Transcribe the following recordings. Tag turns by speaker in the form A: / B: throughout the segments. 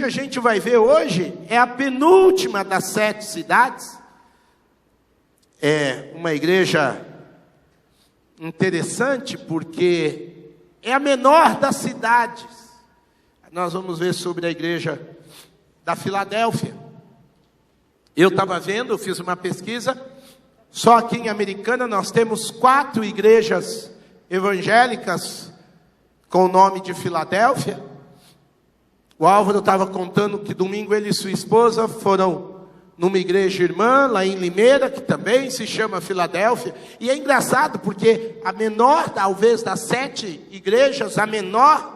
A: que a gente vai ver hoje é a penúltima das 7 cidades. É uma igreja interessante porque é a menor das cidades. Nós vamos ver sobre a igreja da Filadélfia. Eu estava vendo, eu fiz uma pesquisa. Só aqui em Americana nós temos 4 igrejas evangélicas com o nome de Filadélfia. O Álvaro estava contando que domingo ele e sua esposa foram numa igreja irmã, lá em Limeira, que também se chama Filadélfia. E é engraçado, porque a menor, talvez, das 7 igrejas, a menor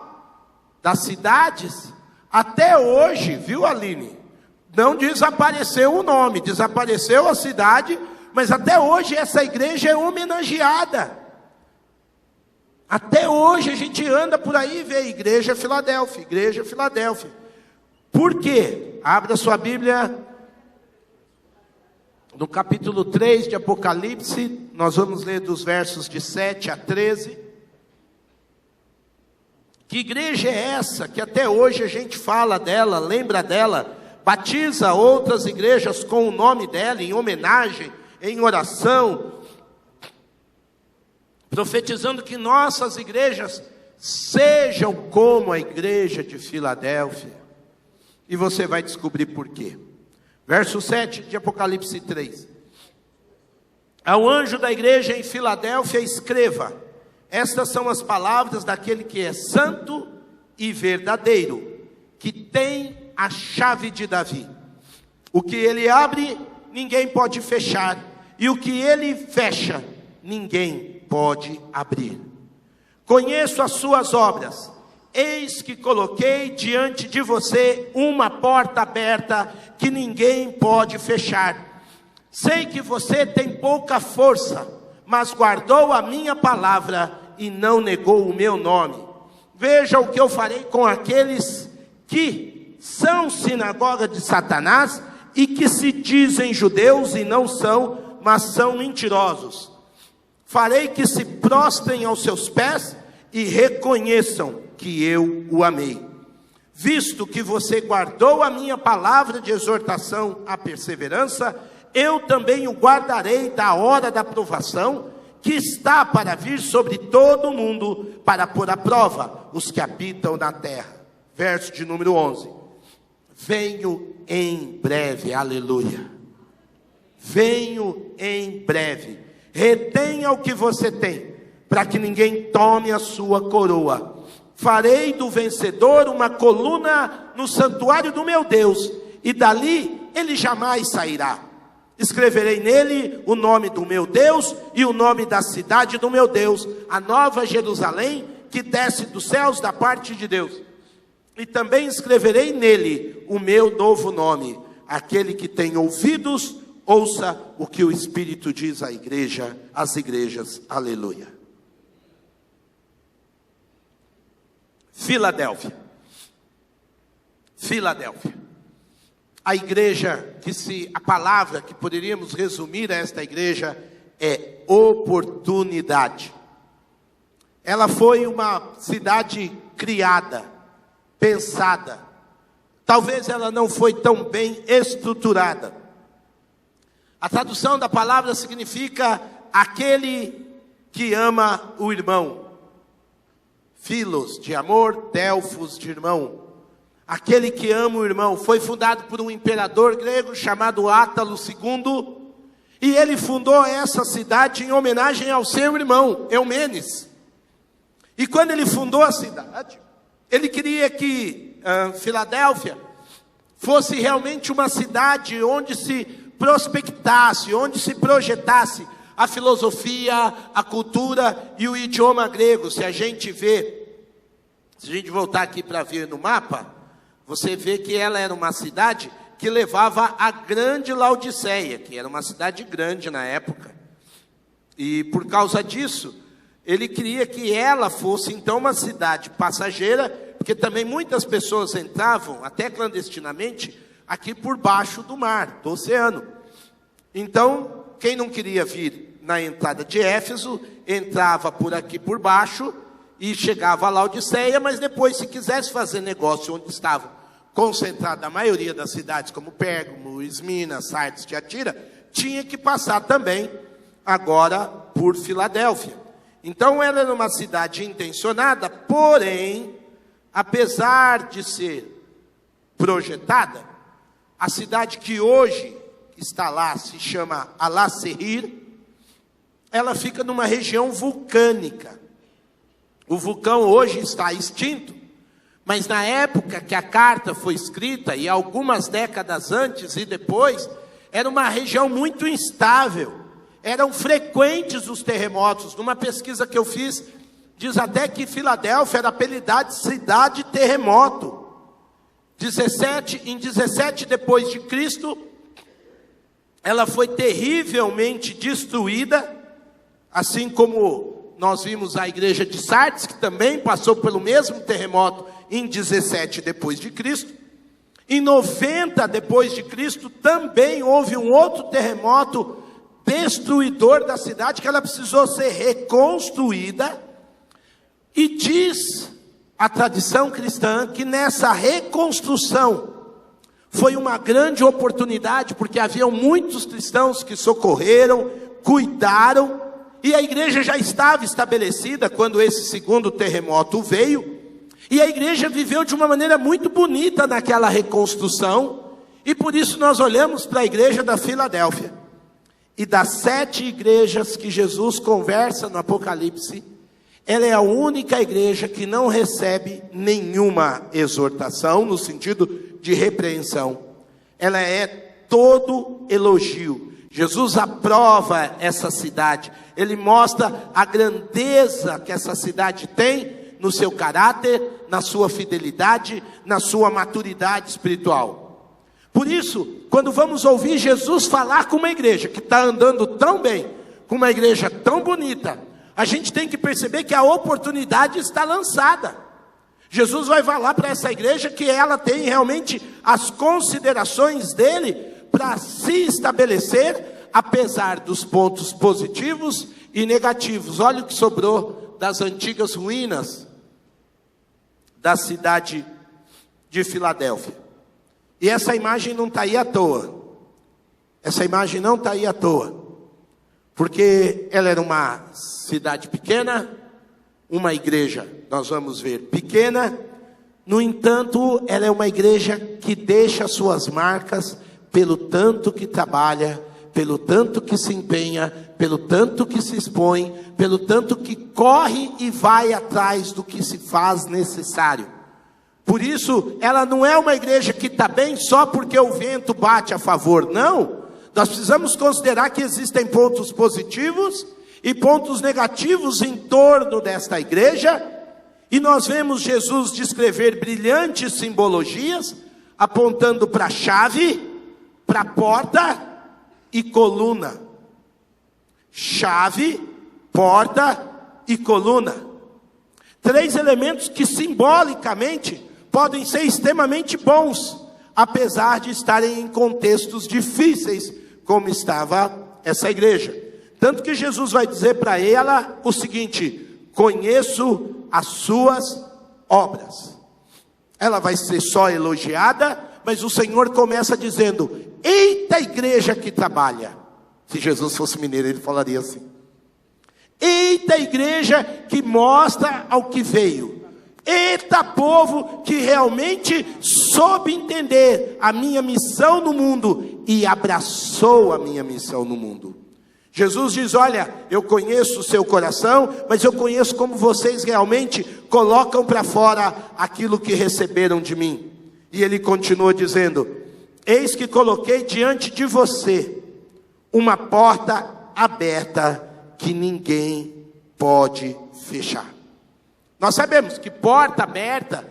A: das cidades, até hoje, viu, Aline? Não desapareceu o nome, desapareceu a cidade, mas até hoje essa igreja é homenageada. Até hoje a gente anda por aí e vê Igreja Filadélfia, Igreja Filadélfia. Por quê? Abra sua Bíblia no capítulo 3 de Apocalipse. Nós vamos ler dos versos de 7 a 13. Que igreja é essa que até hoje a gente fala dela, lembra dela, batiza outras igrejas com o nome dela, em homenagem, em oração, profetizando que nossas igrejas sejam como a igreja de Filadélfia. E você vai descobrir por quê. Verso 7 de Apocalipse 3. Ao anjo da igreja em Filadélfia escreva: estas são as palavras daquele que é santo e verdadeiro, que tem a chave de Davi. O que ele abre, ninguém pode fechar, e o que ele fecha, ninguém pode abrir. Conheço as suas obras. Eis que coloquei diante de você uma porta aberta que ninguém pode fechar. Sei que você tem pouca força, mas guardou a minha palavra e não negou o meu nome. Veja o que eu farei com aqueles que são sinagoga de Satanás e que se dizem judeus e não são, mas são mentirosos. Farei que se prostrem aos seus pés e reconheçam que eu o amei. Visto que você guardou a minha palavra de exortação à perseverança, eu também o guardarei da hora da provação, que está para vir sobre todo o mundo, para pôr à prova os que habitam na terra. Verso de número 11. Venho em breve, aleluia. Venho em breve. Retenha o que você tem, para que ninguém tome a sua coroa. Farei do vencedor uma coluna no santuário do meu Deus, e dali ele jamais sairá. Escreverei nele o nome do meu Deus e o nome da cidade do meu Deus, a nova Jerusalém, que desce dos céus da parte de Deus. E também escreverei nele o meu novo nome. Aquele que tem ouvidos, ouça o que o Espírito diz à igreja, às igrejas. Aleluia. Filadélfia. Filadélfia. A igreja a palavra que poderíamos resumir a esta igreja é oportunidade. Ela foi uma cidade criada, pensada. Talvez ela não foi tão bem estruturada. A tradução da palavra significa aquele que ama o irmão. Filos, de amor, Delfos, de irmão. Aquele que ama o irmão. Foi fundado por um imperador grego chamado Átalo II. E ele fundou essa cidade em homenagem ao seu irmão, Eumenes. E quando ele fundou a cidade, ele queria que Filadélfia fosse realmente uma cidade onde se prospectasse, onde se projetasse a filosofia, a cultura e o idioma grego. Se a gente voltar aqui para ver no mapa, você vê que ela era uma cidade que levava a grande Laodiceia, que era uma cidade grande na época. E por causa disso, ele queria que ela fosse então uma cidade passageira, porque também muitas pessoas entravam, até clandestinamente, aqui por baixo do mar, do oceano. Então, quem não queria vir na entrada de Éfeso, entrava por aqui por baixo e chegava a Laodiceia, mas depois, se quisesse fazer negócio onde estavam concentrada na maioria das cidades, como Pérgamo, Esmina, Sardes, Tiatira, tinha que passar também agora por Filadélfia. Então ela era uma cidade intencionada, porém, apesar de ser projetada, a cidade que hoje está lá se chama Alá-Serrir, ela fica numa região vulcânica. O vulcão hoje está extinto, mas na época que a carta foi escrita, e algumas décadas antes e depois, era uma região muito instável. Eram frequentes os terremotos. Numa pesquisa que eu fiz, diz até que Filadélfia era apelidada de cidade terremoto. Em 17 depois de Cristo, ela foi terrivelmente destruída, assim como nós vimos a igreja de Sardes, que também passou pelo mesmo terremoto em 17 depois de Cristo. Em 90 depois de Cristo também houve um outro terremoto destruidor da cidade, que ela precisou ser reconstruída. E diz a tradição cristã que nessa reconstrução foi uma grande oportunidade, porque haviam muitos cristãos que socorreram, cuidaram, e a igreja já estava estabelecida quando esse segundo terremoto veio, e a igreja viveu de uma maneira muito bonita naquela reconstrução, e por isso nós olhamos para a igreja da Filadélfia, e das 7 igrejas que Jesus conversa no Apocalipse, ela é a única igreja que não recebe nenhuma exortação, no sentido de repreensão. Ela é todo elogio. Jesus aprova essa cidade. Ele mostra a grandeza que essa cidade tem no seu caráter, na sua fidelidade, na sua maturidade espiritual. Por isso, quando vamos ouvir Jesus falar com uma igreja que está andando tão bem, com uma igreja tão bonita, a gente tem que perceber que a oportunidade está lançada. Jesus vai falar para essa igreja que ela tem realmente as considerações dele para se estabelecer, apesar dos pontos positivos e negativos. Olha o que sobrou das antigas ruínas da cidade de Filadélfia. E essa imagem não está aí à toa. Essa imagem não está aí à toa. Porque ela era uma cidade pequena, uma igreja, nós vamos ver, pequena. No entanto, ela é uma igreja que deixa suas marcas pelo tanto que trabalha, pelo tanto que se empenha, pelo tanto que se expõe, pelo tanto que corre e vai atrás do que se faz necessário. Por isso, ela não é uma igreja que está bem só porque o vento bate a favor, não. Nós precisamos considerar que existem pontos positivos e pontos negativos em torno desta igreja, e nós vemos Jesus descrever brilhantes simbologias, apontando para a chave, para a porta e coluna. Chave, porta e coluna. 3 elementos que simbolicamente podem ser extremamente bons, apesar de estarem em contextos difíceis, como estava essa igreja. Tanto que Jesus vai dizer para ela o seguinte: conheço as suas obras. Ela vai ser só elogiada, mas o Senhor começa dizendo: eita igreja que trabalha. Se Jesus fosse mineiro, ele falaria assim: eita igreja que mostra ao que veio. Eita povo que realmente soube entender a minha missão no mundo e abraçou a minha missão no mundo. Jesus diz: olha, eu conheço o seu coração, mas eu conheço como vocês realmente colocam para fora aquilo que receberam de mim. E ele continua dizendo: eis que coloquei diante de você uma porta aberta que ninguém pode fechar. Nós sabemos que porta aberta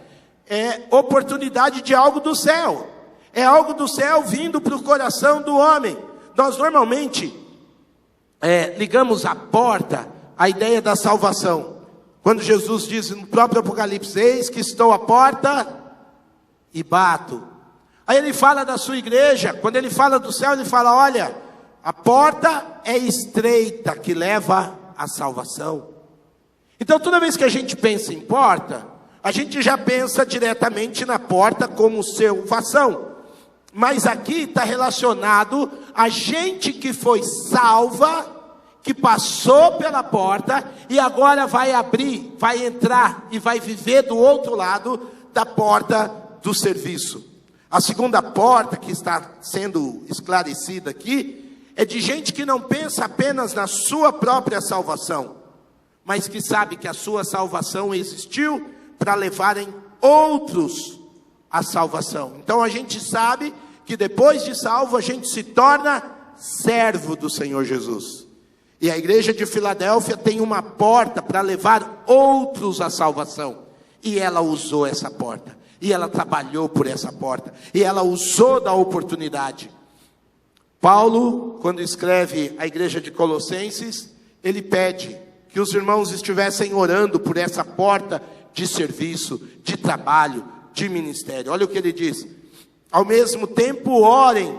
A: é oportunidade de algo do céu. É algo do céu vindo para o coração do homem. Nós normalmente ligamos a porta à ideia da salvação. Quando Jesus diz no próprio Apocalipse: eis que estou à porta e bato. Aí ele fala da sua igreja. Quando ele fala do céu, ele fala: olha, a porta é estreita que leva à salvação. Então toda vez que a gente pensa em porta, a gente já pensa diretamente na porta como salvação. Mas aqui está relacionado a gente que foi salva, que passou pela porta e agora vai abrir, vai entrar e vai viver do outro lado da porta do serviço. A segunda porta que está sendo esclarecida aqui é de gente que não pensa apenas na sua própria salvação, mas que sabe que a sua salvação existiu para levarem outros à salvação. Então a gente sabe que depois de salvo a gente se torna servo do Senhor Jesus. E a igreja de Filadélfia tem uma porta para levar outros à salvação. E ela usou essa porta. E ela trabalhou por essa porta. E ela usou da oportunidade. Paulo, quando escreve a igreja de Colossenses, ele pede que os irmãos estivessem orando por essa porta de serviço, de trabalho, de ministério. Olha o que ele diz. Ao mesmo tempo, orem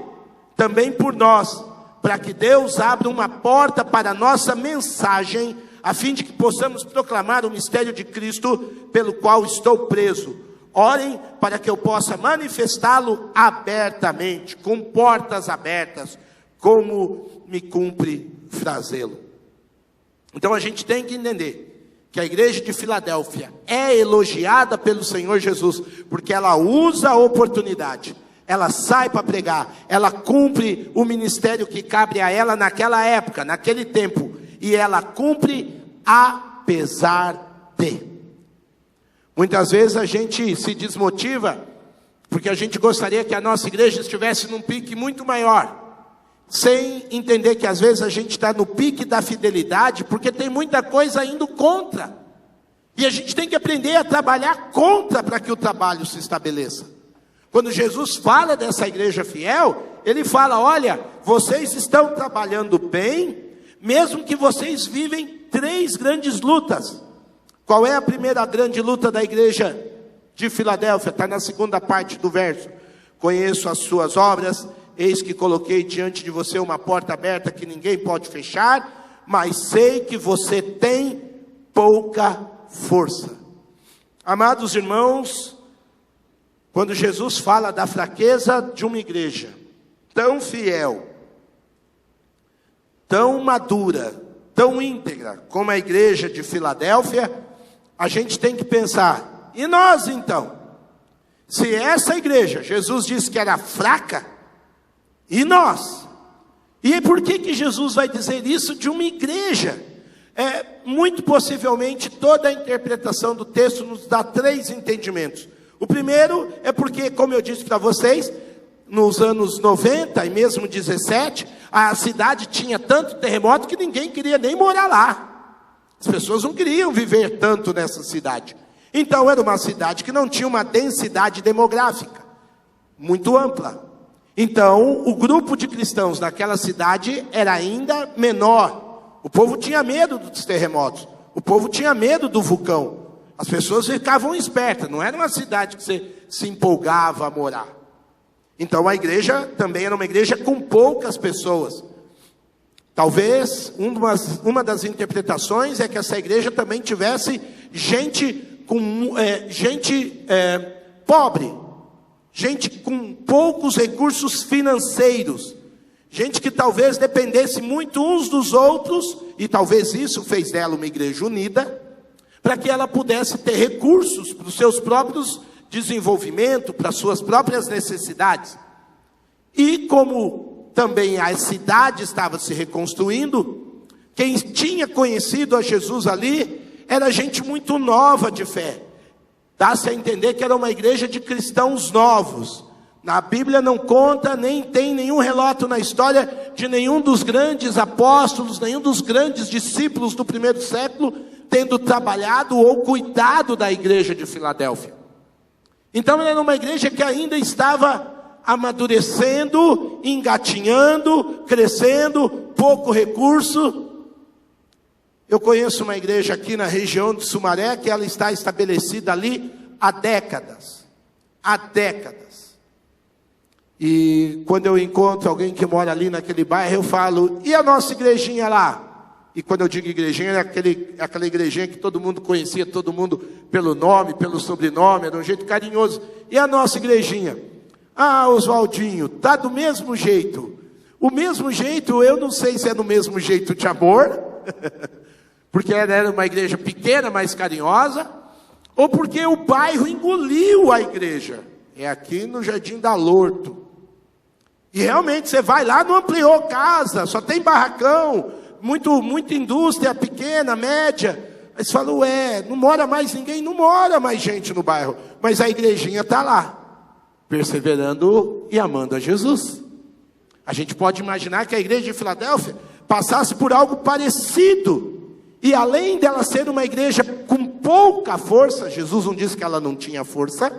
A: também por nós, para que Deus abra uma porta para a nossa mensagem, a fim de que possamos proclamar o mistério de Cristo, pelo qual estou preso. Orem para que eu possa manifestá-lo abertamente, com portas abertas, como me cumpre fazê-lo. Então a gente tem que entender que a igreja de Filadélfia é elogiada pelo Senhor Jesus, porque ela usa a oportunidade. Ela sai para pregar, ela cumpre o ministério que cabe a ela naquela época, naquele tempo. E ela cumpre apesar de. Muitas vezes a gente se desmotiva, porque a gente gostaria que a nossa igreja estivesse num pique muito maior. Sem entender que às vezes a gente está no pique da fidelidade, porque tem muita coisa indo contra. E a gente tem que aprender a trabalhar contra para que o trabalho se estabeleça. Quando Jesus fala dessa igreja fiel, ele fala, olha, vocês estão trabalhando bem, mesmo que vocês vivem 3 grandes lutas. Qual é a primeira grande luta da igreja de Filadélfia? Está na segunda parte do verso. Conheço as suas obras, eis que coloquei diante de você uma porta aberta que ninguém pode fechar, mas sei que você tem pouca força. Amados irmãos, quando Jesus fala da fraqueza de uma igreja tão fiel, tão madura, tão íntegra como a igreja de Filadélfia, a gente tem que pensar, e nós então? Se essa igreja, Jesus disse que era fraca, e nós? E por que Jesus vai dizer isso de uma igreja? Muito possivelmente toda a interpretação do texto nos dá 3 entendimentos. O primeiro é porque, como eu disse para vocês, nos anos 90 e mesmo 17, a cidade tinha tanto terremoto que ninguém queria nem morar lá. As pessoas não queriam viver tanto nessa cidade. Então era uma cidade que não tinha uma densidade demográfica muito ampla. Então o grupo de cristãos naquela cidade era ainda menor. O povo tinha medo dos terremotos. O povo tinha medo do vulcão. As pessoas ficavam espertas, não era uma cidade que você se empolgava a morar. Então a igreja também era uma igreja com poucas pessoas. Talvez uma das interpretações é que essa igreja também tivesse gente pobre, gente com poucos recursos financeiros, gente que talvez dependesse muito uns dos outros, e talvez isso fez dela uma igreja unida, para que ela pudesse ter recursos para os seus próprios desenvolvimento, para as suas próprias necessidades. E como também a cidade estava se reconstruindo, quem tinha conhecido a Jesus ali, era gente muito nova de fé. Dá-se a entender que era uma igreja de cristãos novos. A Bíblia não conta, nem tem nenhum relato na história de nenhum dos grandes apóstolos, nenhum dos grandes discípulos do primeiro século, tendo trabalhado ou cuidado da igreja de Filadélfia. Então era uma igreja que ainda estava amadurecendo, engatinhando, crescendo, pouco recurso. Eu conheço uma igreja aqui na região de Sumaré, que ela está estabelecida ali há décadas. Há décadas. E quando eu encontro alguém que mora ali naquele bairro, eu falo, e a nossa igrejinha lá? E quando eu digo igrejinha, era aquela igrejinha que todo mundo conhecia, todo mundo pelo nome, pelo sobrenome, era um jeito carinhoso. E a nossa igrejinha? Ah, Oswaldinho, tá do mesmo jeito. O mesmo jeito, eu não sei se é do mesmo jeito de amor, porque era uma igreja pequena, mais carinhosa, ou porque o bairro engoliu a igreja. É aqui no Jardim da Lorto. E realmente você vai lá, não ampliou casa, só tem barracão, muita indústria pequena, média. Aí você fala, não mora mais ninguém, não mora mais gente no bairro. Mas a igrejinha está lá, perseverando e amando a Jesus. A gente pode imaginar que a igreja de Filadélfia passasse por algo parecido. E além dela ser uma igreja com pouca força, Jesus não disse que ela não tinha força,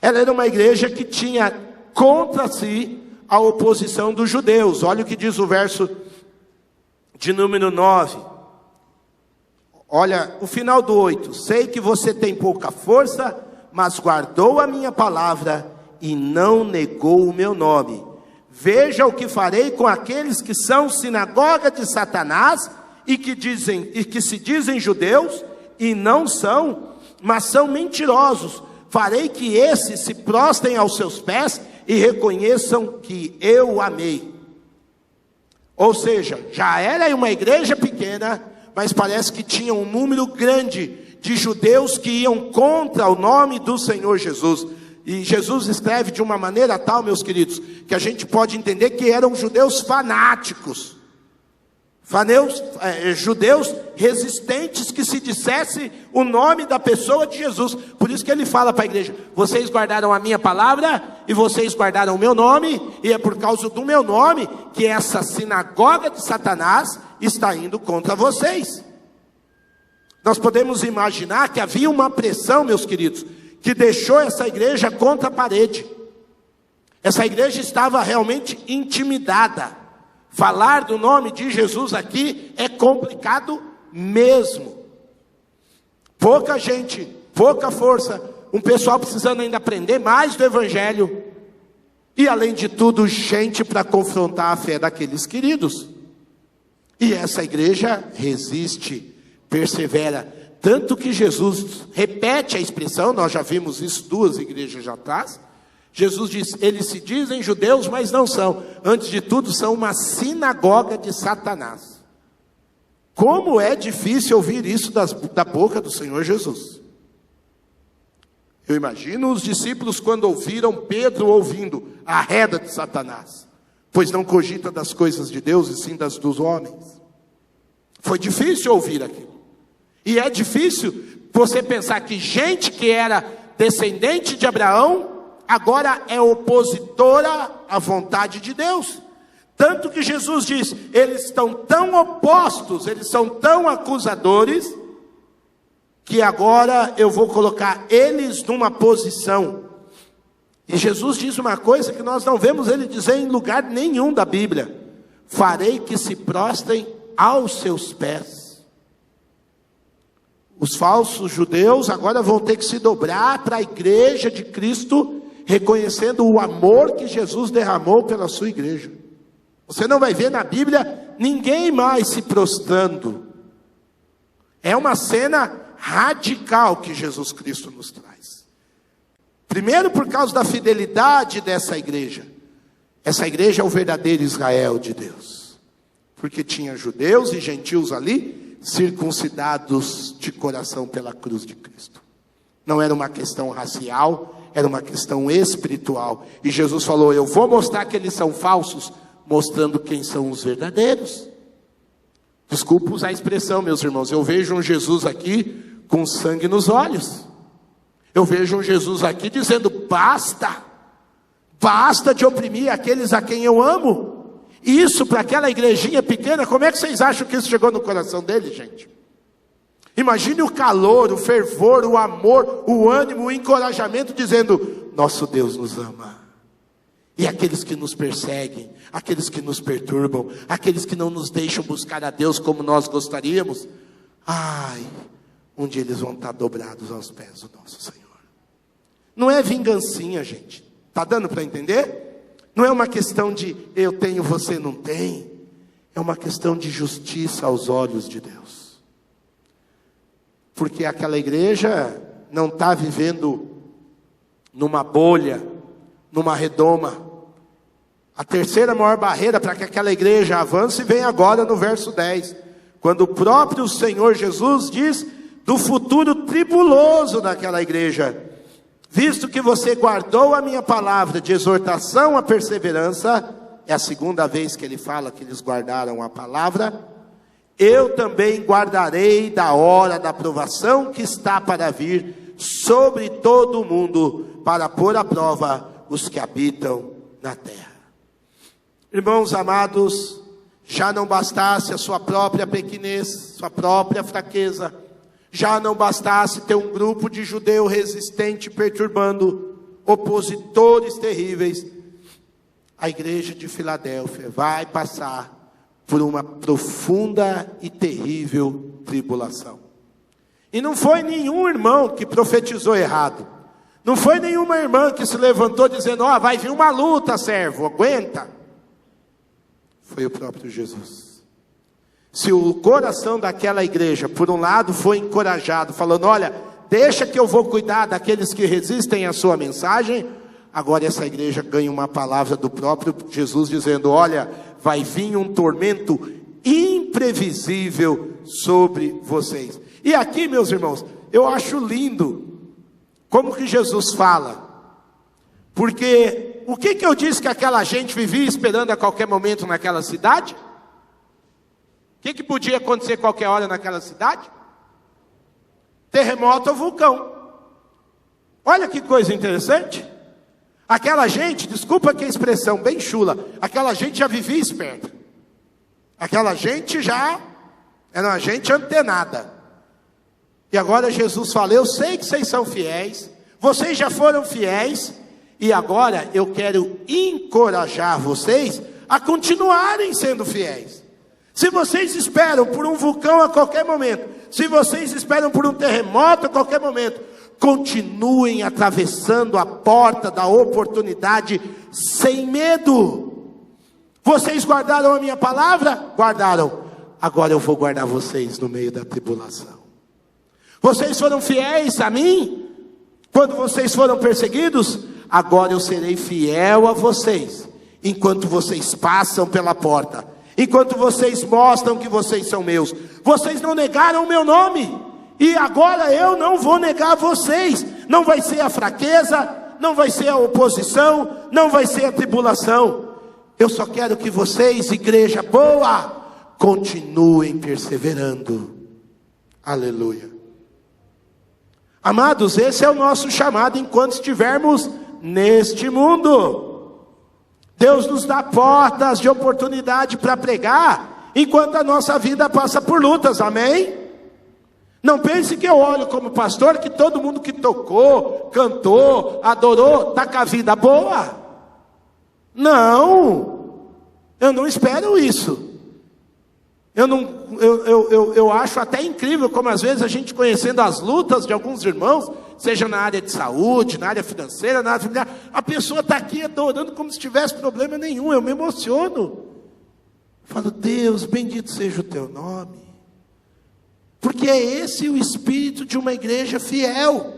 A: ela era uma igreja que tinha contra si a oposição dos judeus. Olha o que diz o verso de número 9. Olha o final do 8. Sei que você tem pouca força, mas guardou a minha palavra e não negou o meu nome. Veja o que farei com aqueles que são sinagoga de Satanás e que se dizem judeus e não são, mas são mentirosos. Farei que esses se prostrem aos seus pés e reconheçam que eu amei. Ou seja, já era uma igreja pequena, mas parece que tinha um número grande de judeus que iam contra o nome do Senhor Jesus. E Jesus escreve de uma maneira tal, meus queridos, que a gente pode entender que eram judeus fanáticos. Judeus resistentes que se dissesse o nome da pessoa de Jesus. Por isso que ele fala para a igreja: vocês guardaram a minha palavra e vocês guardaram o meu nome, e é por causa do meu nome que essa sinagoga de Satanás está indo contra vocês. Nós podemos imaginar que havia uma pressão, meus queridos, que deixou essa igreja contra a parede. Essa igreja estava realmente intimidada. Falar do nome de Jesus aqui é complicado mesmo. Pouca gente, pouca força, um pessoal precisando ainda aprender mais do evangelho. E além de tudo, gente para confrontar a fé daqueles queridos. E essa igreja resiste, persevera. Tanto que Jesus repete a expressão, nós já vimos isso 2 igrejas atrás. Jesus diz, eles se dizem judeus, mas não são. Antes de tudo, são uma sinagoga de Satanás. Como é difícil ouvir isso da boca do Senhor Jesus. Eu imagino os discípulos quando ouviram Pedro ouvindo a reda de Satanás. Pois não cogita das coisas de Deus e sim das dos homens. Foi difícil ouvir aquilo. E é difícil você pensar que gente que era descendente de Abraão agora é opositora à vontade de Deus. Tanto que Jesus diz, eles estão tão opostos, eles são tão acusadores, que agora eu vou colocar eles numa posição. E Jesus diz uma coisa que nós não vemos ele dizer em lugar nenhum da Bíblia: farei que se prostrem aos seus pés. Os falsos judeus agora vão ter que se dobrar para a igreja de Cristo, reconhecendo o amor que Jesus derramou pela sua igreja. Você não vai ver na Bíblia ninguém mais se prostrando. É uma cena radical que Jesus Cristo nos traz. Primeiro, por causa da fidelidade dessa igreja. Essa igreja é o verdadeiro Israel de Deus. Porque tinha judeus e gentios ali, circuncidados de coração pela cruz de Cristo. Não era uma questão racial, era uma questão espiritual. E Jesus falou, eu vou mostrar que eles são falsos, mostrando quem são os verdadeiros. Desculpa usar a expressão, meus irmãos, eu vejo um Jesus aqui com sangue nos olhos. Eu vejo um Jesus aqui dizendo, basta de oprimir aqueles a quem eu amo. Isso para aquela igrejinha pequena, como é que vocês acham que isso chegou no coração dele, gente? Imagine o calor, o fervor, o amor, o ânimo, o encorajamento, dizendo, nosso Deus nos ama. E aqueles que nos perseguem, aqueles que nos perturbam, aqueles que não nos deixam buscar a Deus como nós gostaríamos, um dia eles vão estar dobrados aos pés do nosso Senhor. Não é vingancinha, gente. Está dando para entender? Não é uma questão de eu tenho, você não tem. é uma questão de justiça aos olhos de Deus. Porque aquela igreja não está vivendo numa bolha, numa redoma. A terceira maior barreira para que aquela igreja avance vem agora no verso 10. Quando o próprio Senhor Jesus diz do futuro tribuloso daquela igreja. Visto que você guardou a minha palavra de exortação à perseverança, é a segunda vez que ele fala que eles guardaram a palavra, eu também guardarei da hora da provação que está para vir sobre todo o mundo, para pôr à prova os que habitam na terra. Irmãos amados, já não bastasse a sua própria pequenez, sua própria fraqueza, já não bastasse ter um grupo de judeu resistente perturbando, opositores terríveis, a igreja de Filadélfia vai passar por uma profunda e terrível tribulação. E não foi nenhum irmão que profetizou errado. Não foi nenhuma irmã que se levantou dizendo, vai vir uma luta, servo, aguenta. Foi o próprio Jesus. Se o coração daquela igreja, por um lado, foi encorajado, falando, olha, deixa que eu vou cuidar daqueles que resistem à sua mensagem, agora essa igreja ganha uma palavra do próprio Jesus, dizendo, olha, vai vir um tormento imprevisível sobre vocês. E aqui, meus irmãos, eu acho lindo como que Jesus fala, porque o que eu disse que aquela gente vivia esperando a qualquer momento naquela cidade? O que podia acontecer qualquer hora naquela cidade? Terremoto ou vulcão. Olha que coisa interessante. Aquela gente, desculpa que a expressão bem chula, aquela gente já vivia esperta. Aquela gente já era uma gente antenada. E agora Jesus fala, eu sei que vocês são fiéis, vocês já foram fiéis, e agora eu quero encorajar vocês a continuarem sendo fiéis. Se vocês esperam por um vulcão a qualquer momento, se vocês esperam por um terremoto a qualquer momento, continuem atravessando a porta da oportunidade sem medo. Vocês guardaram a minha palavra? Guardaram. Agora eu vou guardar vocês no meio da tribulação. Vocês foram fiéis a mim? Quando vocês foram perseguidos? Agora eu serei fiel a vocês, enquanto vocês passam pela porta. Enquanto vocês mostram que vocês são meus. Vocês não negaram o meu nome. E agora eu não vou negar vocês. Não vai ser a fraqueza, não vai ser a oposição, não vai ser a tribulação. Eu só quero que vocês, igreja boa, continuem perseverando. Aleluia. Amados, esse é o nosso chamado enquanto estivermos neste mundo. Deus nos dá portas de oportunidade para pregar, enquanto a nossa vida passa por lutas, amém? Não pense que eu olho como pastor, que todo mundo que tocou, cantou, adorou, está com a vida boa. Não, eu não espero isso. Eu acho até incrível como às vezes a gente conhecendo as lutas de alguns irmãos, seja na área de saúde, na área financeira, na área familiar, a pessoa está aqui adorando como se tivesse problema nenhum. Eu me emociono. Falo, Deus, bendito seja o teu nome. Porque é esse o espírito de uma igreja fiel.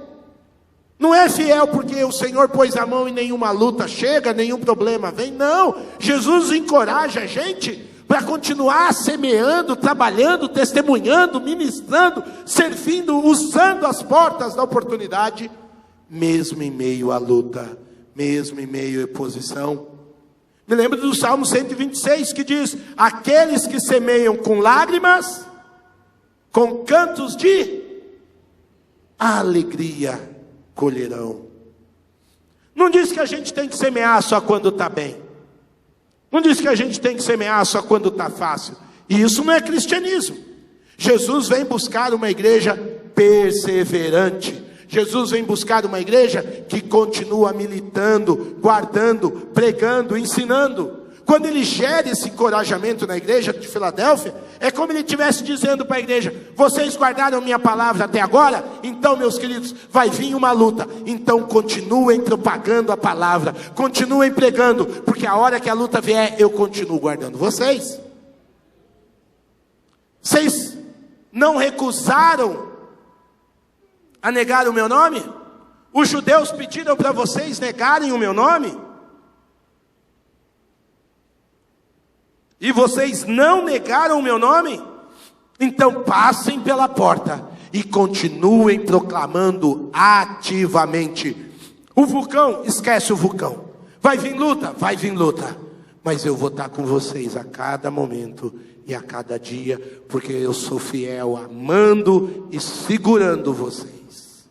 A: Não é fiel porque o Senhor pôs a mão e nenhuma luta chega, nenhum problema vem. Não, Jesus encoraja a gente para continuar semeando, trabalhando, testemunhando, ministrando, servindo, usando as portas da oportunidade, mesmo em meio à luta, mesmo em meio à oposição. Me lembro do Salmo 126 que diz, aqueles que semeiam com lágrimas, com cantos de alegria colherão. Não diz que a gente tem que semear só quando está bem. Não diz que a gente tem que semear só quando está fácil. E isso não é cristianismo. Jesus vem buscar uma igreja perseverante. Jesus vem buscar uma igreja que continua militando, guardando, pregando, ensinando. Quando ele gera esse encorajamento na igreja de Filadélfia, é como ele estivesse dizendo para a igreja, vocês guardaram minha palavra até agora? Então, meus queridos, vai vir uma luta. Então continuem propagando a palavra, continuem pregando, porque a hora que a luta vier, eu continuo guardando vocês. Vocês não recusaram a negar o meu nome? Os judeus pediram para vocês negarem o meu nome? E vocês não negaram o meu nome? Então passem pela porta e continuem proclamando ativamente. O vulcão, esquece o vulcão. Vai vir luta, mas eu vou estar com vocês a cada momento e a cada dia, porque eu sou fiel, amando e segurando vocês.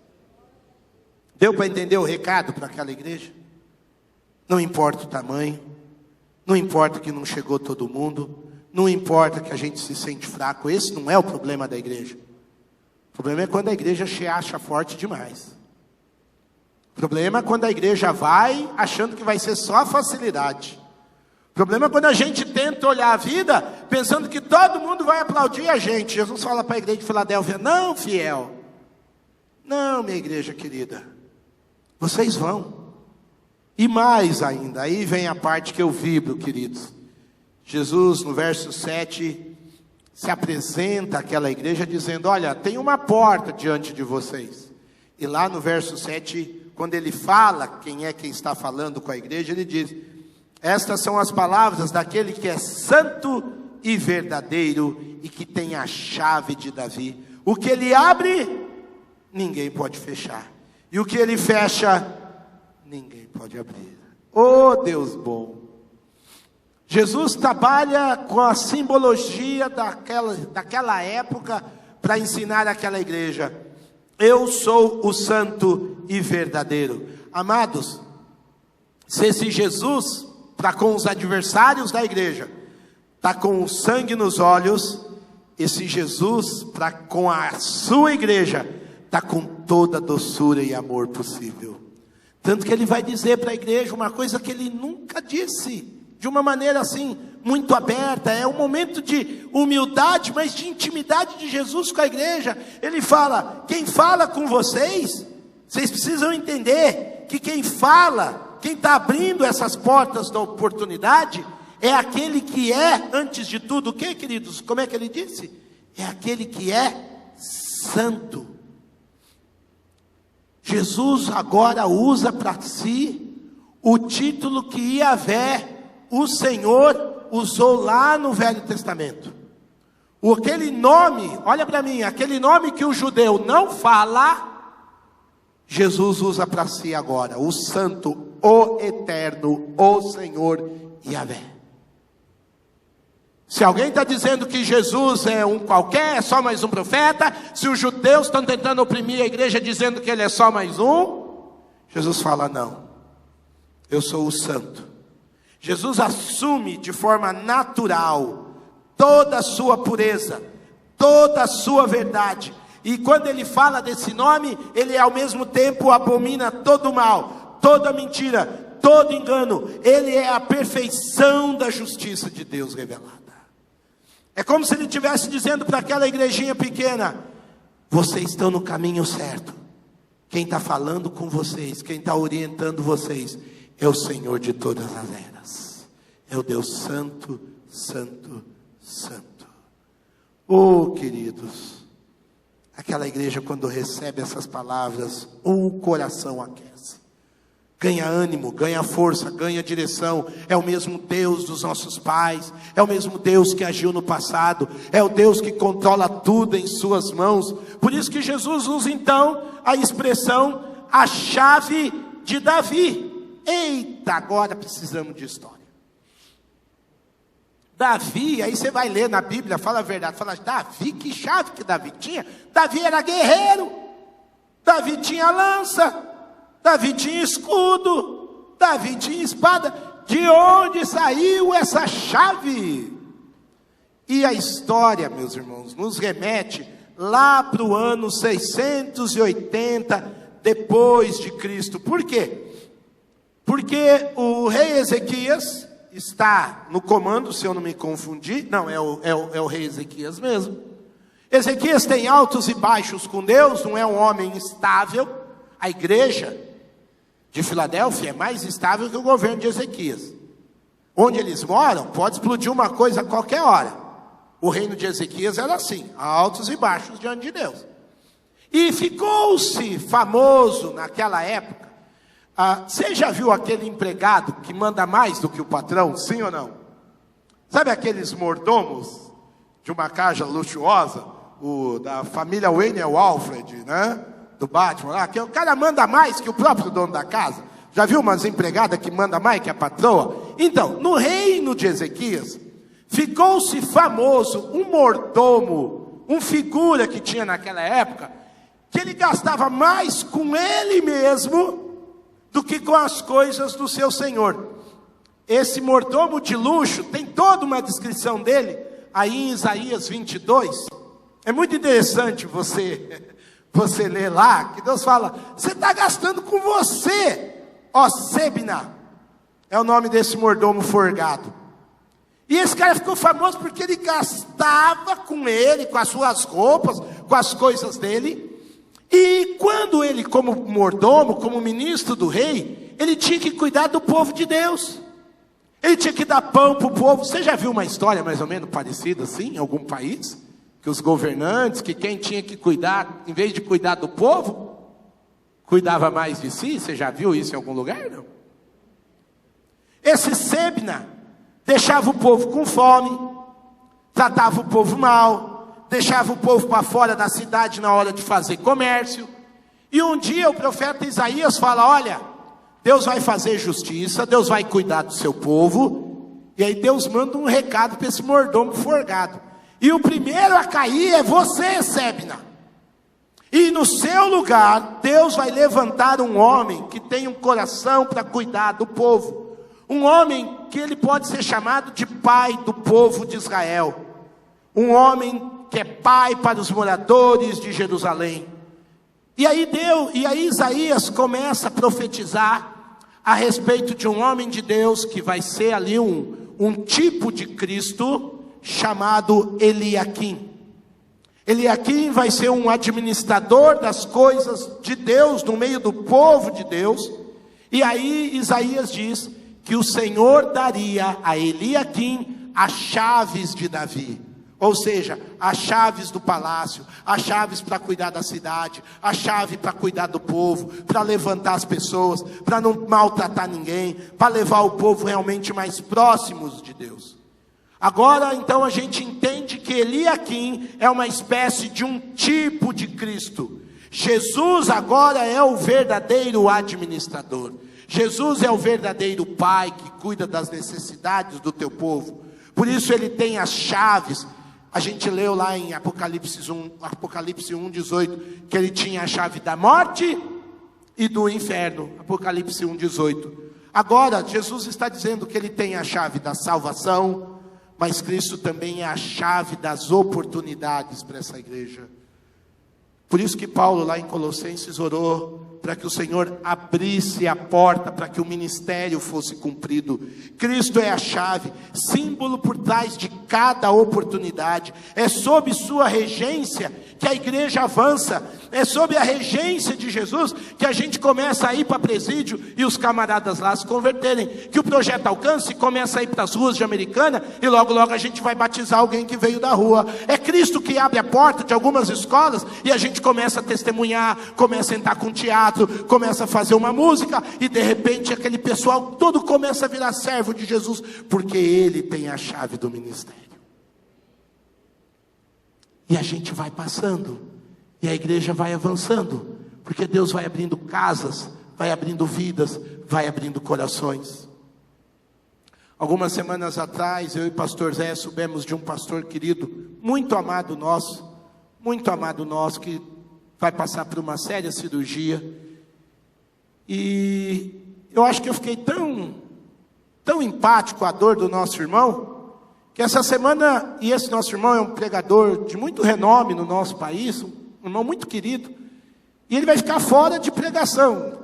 A: Deu para entender o recado para aquela igreja? Não importa o tamanho, não importa que não chegou todo mundo, não importa que a gente se sente fraco, esse não é o problema da igreja. O problema é quando a igreja se acha forte demais. O problema é quando a igreja vai achando que vai ser só facilidade. O problema é quando a gente tenta olhar a vida pensando que todo mundo vai aplaudir a gente. Jesus fala para a igreja de Filadélfia: não, fiel, não, minha igreja querida, vocês vão. E mais ainda, aí vem a parte que eu vibro, queridos. Jesus, no verso 7, se apresenta àquela igreja dizendo: olha, tem uma porta diante de vocês. E lá no verso 7, quando ele fala quem é quem está falando com a igreja, ele diz: estas são as palavras daquele que é santo e verdadeiro e que tem a chave de Davi. O que ele abre, ninguém pode fechar. E o que ele fecha, ninguém pode abrir. Oh, Deus bom! Jesus trabalha com a simbologia daquela época para ensinar aquela igreja. Eu sou o santo e verdadeiro. Amados, se esse Jesus está com os adversários da igreja, está com o sangue nos olhos, esse Jesus para com a sua igreja está com toda a doçura e amor possível. Tanto que ele vai dizer para a igreja uma coisa que ele nunca disse, de uma maneira assim, muito aberta. É um momento de humildade, mas de intimidade de Jesus com a igreja. Ele fala: quem fala com vocês, vocês precisam entender que quem fala, quem está abrindo essas portas da oportunidade, é aquele que é, antes de tudo, o que, queridos? Como é que ele disse? É aquele que é santo. Jesus agora usa para si o título que Yahvé, o Senhor, usou lá no Velho Testamento. Aquele nome, olha para mim, aquele nome que o judeu não fala, Jesus usa para si agora: o Santo, o Eterno, o Senhor Yahvé. Se alguém está dizendo que Jesus é um qualquer, é só mais um profeta, se os judeus estão tentando oprimir a igreja dizendo que ele é só mais um, Jesus fala: não, eu sou o Santo. Jesus assume de forma natural toda a sua pureza, toda a sua verdade. E quando ele fala desse nome, ele ao mesmo tempo abomina todo o mal, toda mentira, todo engano. Ele é a perfeição da justiça de Deus revelada. É como se ele estivesse dizendo para aquela igrejinha pequena: vocês estão no caminho certo. Quem está falando com vocês, quem está orientando vocês, é o Senhor de todas as eras. É o Deus santo, santo, santo. Oh, queridos, aquela igreja, quando recebe essas palavras, o coração aquece. Ganha ânimo, ganha força, ganha direção. É o mesmo Deus dos nossos pais, é o mesmo Deus que agiu no passado, é o Deus que controla tudo em suas mãos. Por isso que Jesus usa então a expressão: a chave de Davi. Eita, agora precisamos de história. Davi, aí você vai ler na Bíblia, fala a verdade, fala: Davi, que chave que Davi tinha? Davi era guerreiro, Davi tinha lança, Davi tinha escudo, Davi tinha espada. De onde saiu essa chave? E a história, meus irmãos, nos remete lá para o ano 680 depois de Cristo. Por quê? Porque o rei Ezequias está no comando, se eu não me confundir. Não, é o rei Ezequias mesmo. Ezequias tem altos e baixos com Deus, não é um homem estável. A igreja de Filadélfia é mais estável que o governo de Ezequias. Onde eles moram, pode explodir uma coisa a qualquer hora. O reino de Ezequias era assim, altos e baixos diante de Deus. E ficou-se famoso naquela época. Você já viu aquele empregado que manda mais do que o patrão, sim ou não? Sabe aqueles mordomos de uma casa luxuosa, da família Wayne Alfred, né? Do Batman lá, que o cara manda mais que o próprio dono da casa. Já viu umas empregadas que manda mais que a patroa? Então, no reino de Ezequias, ficou-se famoso um mordomo, um figura que tinha naquela época, que ele gastava mais com ele mesmo do que com as coisas do seu senhor. Esse mordomo de luxo, tem toda uma descrição dele, aí em Isaías 22, é muito interessante você ler lá, que Deus fala, você está gastando com você, ó Sebna, é o nome desse mordomo forgado. E esse cara ficou famoso porque ele gastava com ele, com as suas roupas, com as coisas dele. E quando ele, como mordomo, como ministro do rei, ele tinha que cuidar do povo de Deus. Ele tinha que dar pão para o povo. Você já viu uma história mais ou menos parecida assim, em algum país? Que os governantes, que quem tinha que cuidar, em vez de cuidar do povo, cuidava mais de si? Você já viu isso em algum lugar? Não? Esse Sebna deixava o povo com fome, tratava o povo mal, deixava o povo para fora da cidade na hora de fazer comércio. E um dia o profeta Isaías fala, olha, Deus vai fazer justiça, Deus vai cuidar do seu povo. E aí Deus manda um recado para esse mordomo forgado. E o primeiro a cair é você, Sebna. E no seu lugar, Deus vai levantar um homem que tem um coração para cuidar do povo. Um homem que ele pode ser chamado de pai do povo de Israel. Um homem que é pai para os moradores de Jerusalém. E aí Isaías começa a profetizar a respeito de um homem de Deus que vai ser ali um tipo de Cristo chamado Eliaquim. Eliaquim vai ser um administrador das coisas de Deus no meio do povo de Deus. E aí Isaías diz que o Senhor daria a Eliaquim as chaves de Davi. Ou seja, as chaves do palácio, as chaves para cuidar da cidade, a chave para cuidar do povo, para levantar as pessoas, para não maltratar ninguém, para levar o povo realmente mais próximos de Deus. Agora, então, a gente entende que Eliaquim é uma espécie de um tipo de Cristo. Jesus agora é o verdadeiro administrador. Jesus é o verdadeiro pai que cuida das necessidades do teu povo. Por isso ele tem as chaves. A gente leu lá em Apocalipse 1:18, que ele tinha a chave da morte e do inferno. Apocalipse 1:18. Agora, Jesus está dizendo que ele tem a chave da salvação, mas Cristo também é a chave das oportunidades para essa igreja. Por isso que Paulo lá em Colossenses orou para que o Senhor abrisse a porta para que o ministério fosse cumprido. Cristo é a chave, símbolo por trás de cada oportunidade. É sob sua regência que a igreja avança. É sob a regência de Jesus que a gente começa a ir para presídio e os camaradas lá se converterem. Que o projeto Alcance começa a ir para as ruas de Americana e logo logo a gente vai batizar alguém que veio da rua. É Cristo que abre a porta de algumas escolas e a gente começa a testemunhar, começa a entrar com teatro, começa a fazer uma música e de repente aquele pessoal todo começa a virar servo de Jesus, porque ele tem a chave do ministério. E a gente vai passando, e a igreja vai avançando, porque Deus vai abrindo casas, vai abrindo vidas, vai abrindo corações. Algumas semanas atrás, eu e o pastor Zé soubemos de um pastor querido, muito amado nosso, que vai passar por uma séria cirurgia. E eu acho que eu fiquei tão empático à dor do nosso irmão, que essa semana, e esse nosso irmão é um pregador de muito renome no nosso país, um irmão muito querido, e ele vai ficar fora de pregação.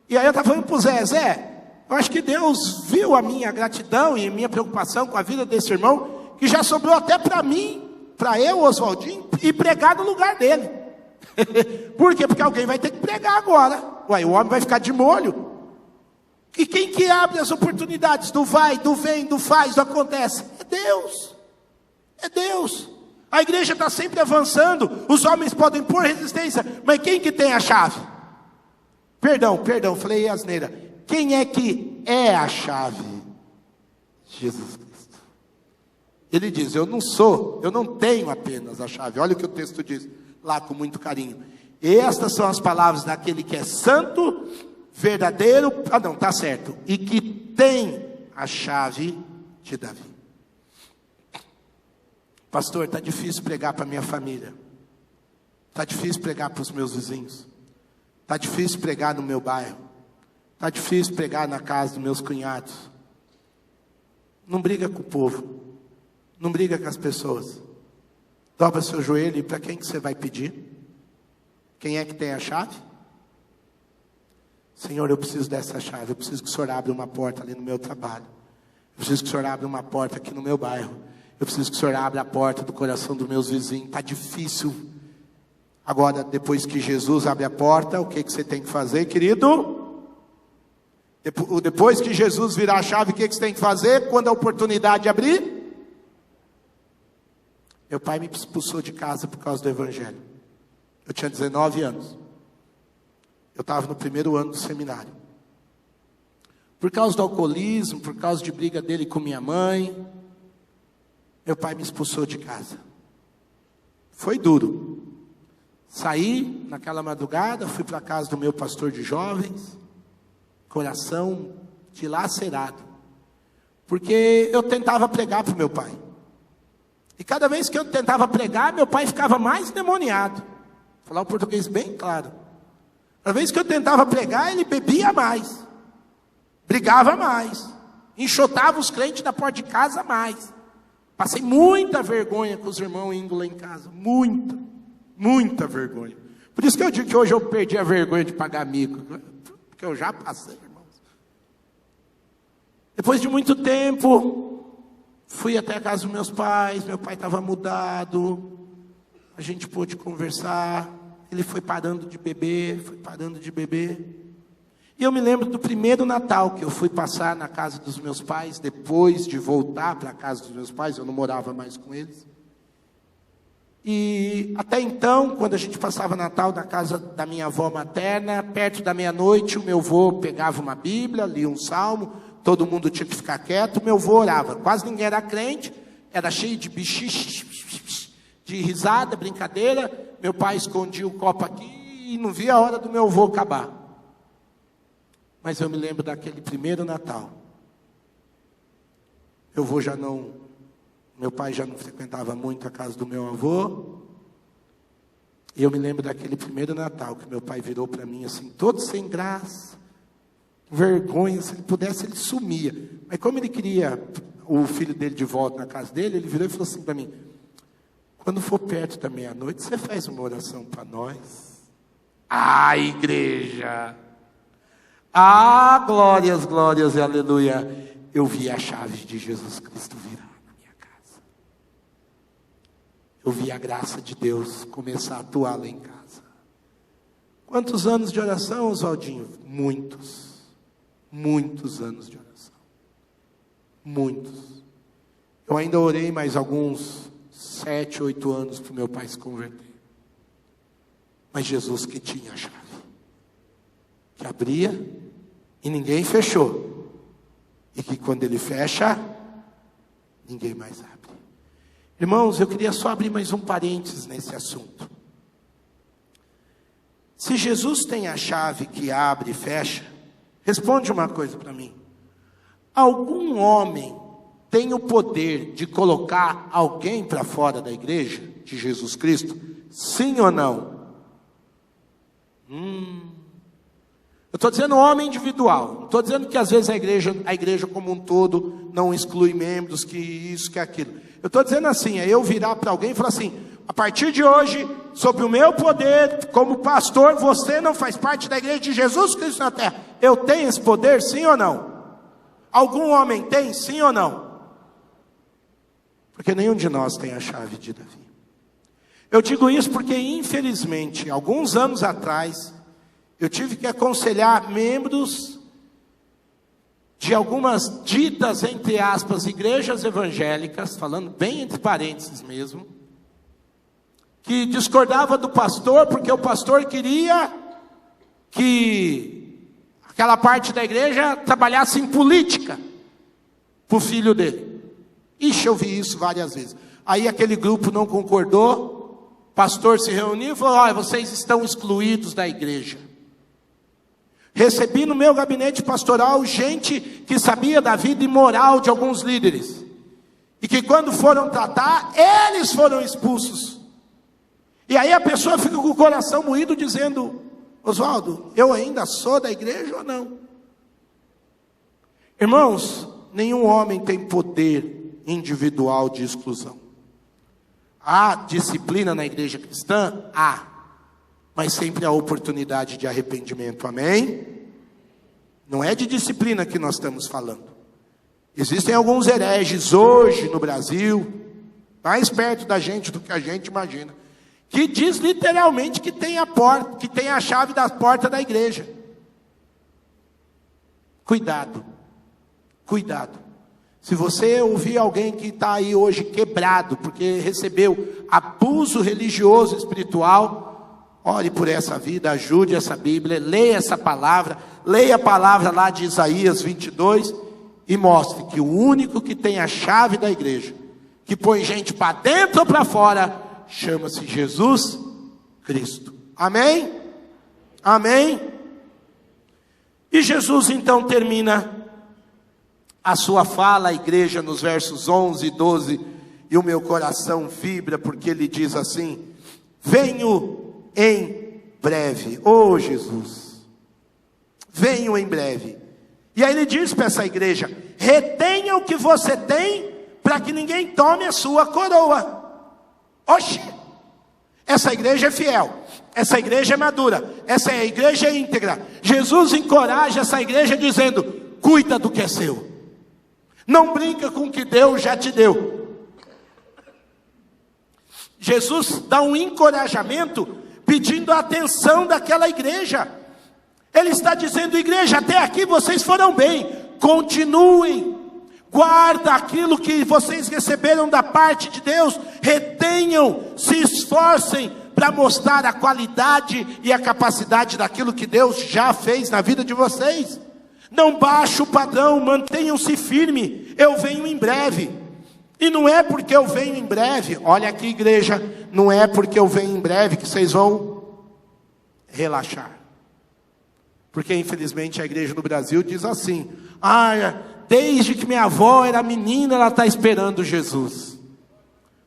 A: E aí eu estava falando para o Zé, eu acho que Deus viu a minha gratidão e a minha preocupação com a vida desse irmão, que já sobrou até para mim, para eu, Oswaldinho, e pregar no lugar dele. Por quê? Porque alguém vai ter que pregar agora. Uai, o homem vai ficar de molho. E quem que abre as oportunidades do vai, do vem, do faz, do acontece? É Deus. É Deus. A igreja está sempre avançando. Os homens podem pôr resistência, mas quem que tem a chave? Perdão, falei asneira. Quem é que é a chave? Jesus Cristo. Ele diz, eu não tenho apenas a chave. Olha o que o texto diz, lá com muito carinho. Estas são as palavras daquele que é santo, verdadeiro, está certo. E que tem a chave de Davi. Pastor, está difícil pregar para minha família. Está difícil pregar para os meus vizinhos. Está difícil pregar no meu bairro. Está difícil pregar na casa dos meus cunhados. Não briga com o povo. Não briga com as pessoas. Dobra seu joelho e para quem que você vai pedir? Quem é que tem a chave? Senhor, eu preciso dessa chave. Eu preciso que o Senhor abra uma porta ali no meu trabalho. Eu preciso que o Senhor abra uma porta aqui no meu bairro. Eu preciso que o Senhor abra a porta do coração dos meus vizinhos. Está difícil. Agora, depois que Jesus abre a porta, o que você tem que fazer, querido? Depois que Jesus virar a chave, o que você tem que fazer quando a oportunidade abrir? Meu pai me expulsou de casa por causa do evangelho. Eu tinha 19 anos. Eu estava no primeiro ano do seminário. Por causa do alcoolismo, por causa de briga dele com minha mãe, meu pai me expulsou de casa. Foi duro. Saí naquela madrugada, fui para a casa do meu pastor de jovens, coração dilacerado, porque eu tentava pregar para o meu pai. E cada vez que eu tentava pregar, meu pai ficava mais endemoniado. Vou falar o português bem claro. Cada vez que eu tentava pregar, ele bebia mais, brigava mais, enxotava os crentes da porta de casa mais. Passei muita vergonha com os irmãos indo lá em casa. Muita vergonha. Por isso que eu digo que hoje eu perdi a vergonha de pagar amigo. Porque eu já passei, irmãos. Depois de muito tempo, fui até a casa dos meus pais. Meu pai estava mudado. A gente pôde conversar. Ele foi parando de beber. E eu me lembro do primeiro Natal que eu fui passar na casa dos meus pais, depois de voltar para a casa dos meus pais, eu não morava mais com eles. E até então, quando a gente passava Natal na casa da minha avó materna, perto da meia-noite, o meu avô pegava uma Bíblia, lia um salmo, todo mundo tinha que ficar quieto, o meu avô orava. Quase ninguém era crente, era cheio de bichiche, de risada, brincadeira. Meu pai escondia o copo aqui e não via a hora do meu avô acabar. Mas eu me lembro daquele primeiro Natal. Meu pai já não frequentava muito a casa do meu avô. E eu me lembro daquele primeiro Natal que meu pai virou para mim assim, todo sem graça, vergonha, se ele pudesse ele sumia. Mas como ele queria o filho dele de volta na casa dele, ele virou e falou assim para mim, quando for perto da meia-noite, você faz uma oração para nós? Ah, igreja! Ah, glórias e aleluia. Eu vi a chave de Jesus Cristo virar na minha casa. Eu vi a graça de Deus começar a atuar lá em casa. Quantos anos de oração, Oswaldinho? Muitos anos de oração. Muitos. Eu ainda orei mais alguns 7, 8 anos para o meu pai se converter. Mas Jesus que tinha a chave. Que abria e ninguém fechou. E que quando ele fecha, ninguém mais abre. Irmãos, eu queria só abrir mais um parênteses nesse assunto. Se Jesus tem a chave que abre e fecha, responde uma coisa para mim. Algum homem tem o poder de colocar alguém para fora da igreja de Jesus Cristo? Sim ou não? Eu estou dizendo homem individual. Não estou dizendo que às vezes a igreja como um todo não exclui membros, que isso, que aquilo. Eu estou dizendo assim, é eu virar para alguém e falar assim, a partir de hoje, sob o meu poder, como pastor, você não faz parte da igreja de Jesus Cristo na terra. Eu tenho esse poder, sim ou não? Algum homem tem, sim ou não? Porque nenhum de nós tem a chave de Davi. Eu digo isso porque, infelizmente, alguns anos atrás, eu tive que aconselhar membros de algumas ditas, entre aspas, igrejas evangélicas, falando bem entre parênteses mesmo, que discordava do pastor, porque o pastor queria que aquela parte da igreja trabalhasse em política para o filho dele. Ixi, eu vi isso várias vezes. Aí aquele grupo não concordou, o pastor se reuniu e falou: olha, vocês estão excluídos da igreja. Recebi no meu gabinete pastoral gente que sabia da vida imoral de alguns líderes, e que quando foram tratar, eles foram expulsos. E aí a pessoa fica com o coração moído dizendo: Oswaldo, eu ainda sou da igreja ou não? Irmãos, nenhum homem tem poder individual de exclusão. Há disciplina na igreja cristã? Há. Mas sempre há oportunidade de arrependimento, amém? Não é de disciplina que nós estamos falando. Existem alguns hereges hoje no Brasil, mais perto da gente do que a gente imagina, que diz literalmente que tem a porta, que tem a chave da porta da igreja. Cuidado, cuidado. Se você ouvir alguém que está aí hoje quebrado, porque recebeu abuso religioso, espiritual, ore por essa vida, ajude essa Bíblia, leia essa palavra, leia a palavra lá de Isaías 22, e mostre que o único que tem a chave da igreja, que põe gente para dentro ou para fora, chama-se Jesus Cristo. Amém? Amém? E Jesus então termina a sua fala à igreja nos versos 11 e 12, e o meu coração vibra, porque ele diz assim: venho em breve. Oh Jesus, venho em breve. E aí ele diz para essa igreja: retenha o que você tem, para que ninguém tome a sua coroa. Oxi, essa igreja é fiel, essa igreja é madura, essa igreja é íntegra. Jesus encoraja essa igreja dizendo: cuida do que é seu, não brinca com o que Deus já te deu. Jesus dá um encorajamento, pedindo a atenção daquela igreja. Ele está dizendo: igreja, até aqui vocês foram bem, continuem, guarda aquilo que vocês receberam da parte de Deus, retenham, se esforcem para mostrar a qualidade e a capacidade daquilo que Deus já fez na vida de vocês. Não baixe o padrão, mantenham-se firme, eu venho em breve. E não é porque eu venho em breve, olha aqui igreja, não é porque eu venho em breve que vocês vão relaxar. Porque infelizmente a igreja no Brasil diz assim: desde que minha avó era menina, ela está esperando Jesus.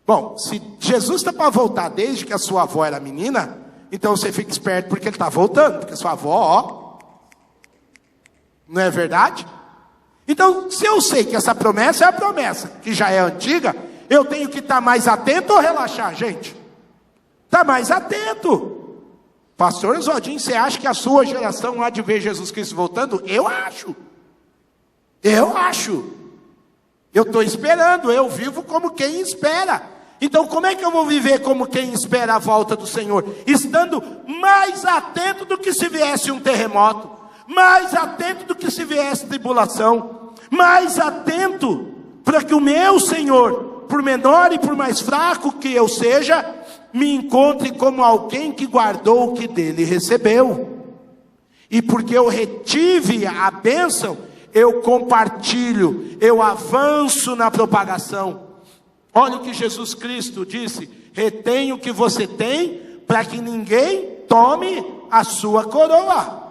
A: Bom, se Jesus está para voltar desde que a sua avó era menina, então você fica esperto porque ele está voltando, porque sua avó, não é verdade? Então, se eu sei que essa promessa é a promessa, que já é antiga, eu tenho que estar mais atento ou relaxar, gente? Está mais atento. Pastor Oswaldinho, você acha que a sua geração há de ver Jesus Cristo voltando? Eu acho. Eu estou esperando, eu vivo como quem espera. Então como é que eu vou viver como quem espera a volta do Senhor? Estando mais atento do que se viesse um terremoto, mais atento do que se viesse tribulação, mais atento para que o meu Senhor, por menor e por mais fraco que eu seja, me encontre como alguém que guardou o que dele recebeu. E porque eu retive a bênção, eu compartilho, eu avanço na propagação. Olha o que Jesus Cristo disse: retenha o que você tem, para que ninguém tome a sua coroa.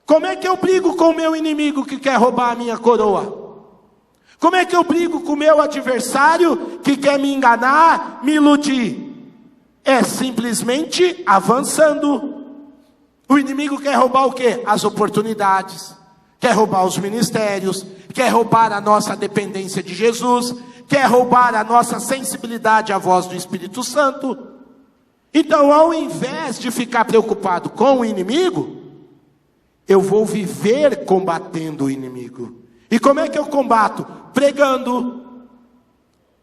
A: Como é que eu brigo com o meu inimigo que quer roubar a minha coroa? Como é que eu brigo com o meu adversário que quer me enganar, me iludir? É simplesmente avançando. O inimigo quer roubar o quê? As oportunidades, quer roubar os ministérios, quer roubar a nossa dependência de Jesus, quer roubar a nossa sensibilidade à voz do Espírito Santo. Então, ao invés de ficar preocupado com o inimigo, eu vou viver combatendo o inimigo. E como é que eu combato? Pregando,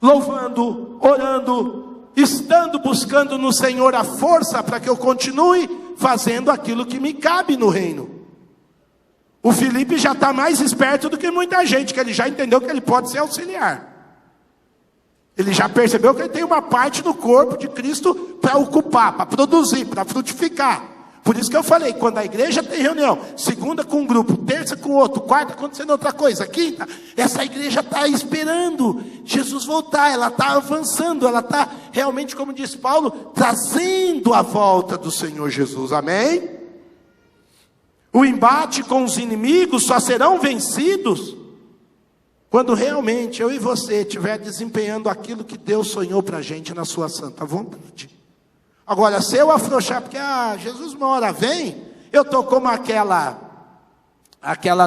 A: louvando, orando, estando buscando no Senhor a força para que eu continue fazendo aquilo que me cabe no reino. O Felipe já está mais esperto do que muita gente, que ele já entendeu que ele pode ser auxiliar. Ele já percebeu que ele tem uma parte do corpo de Cristo para ocupar, para produzir, para frutificar. Por isso que eu falei, quando a igreja tem reunião, segunda com um grupo, terça com outro, quarta acontecendo outra coisa, quinta, essa igreja está esperando Jesus voltar, ela está avançando, ela está realmente, como diz Paulo, trazendo a volta do Senhor Jesus, amém? O embate com os inimigos só serão vencidos quando realmente eu e você estiver desempenhando aquilo que Deus sonhou para a gente na sua santa vontade. Agora, se eu afrouxar, porque Jesus uma hora vem, eu estou como aquela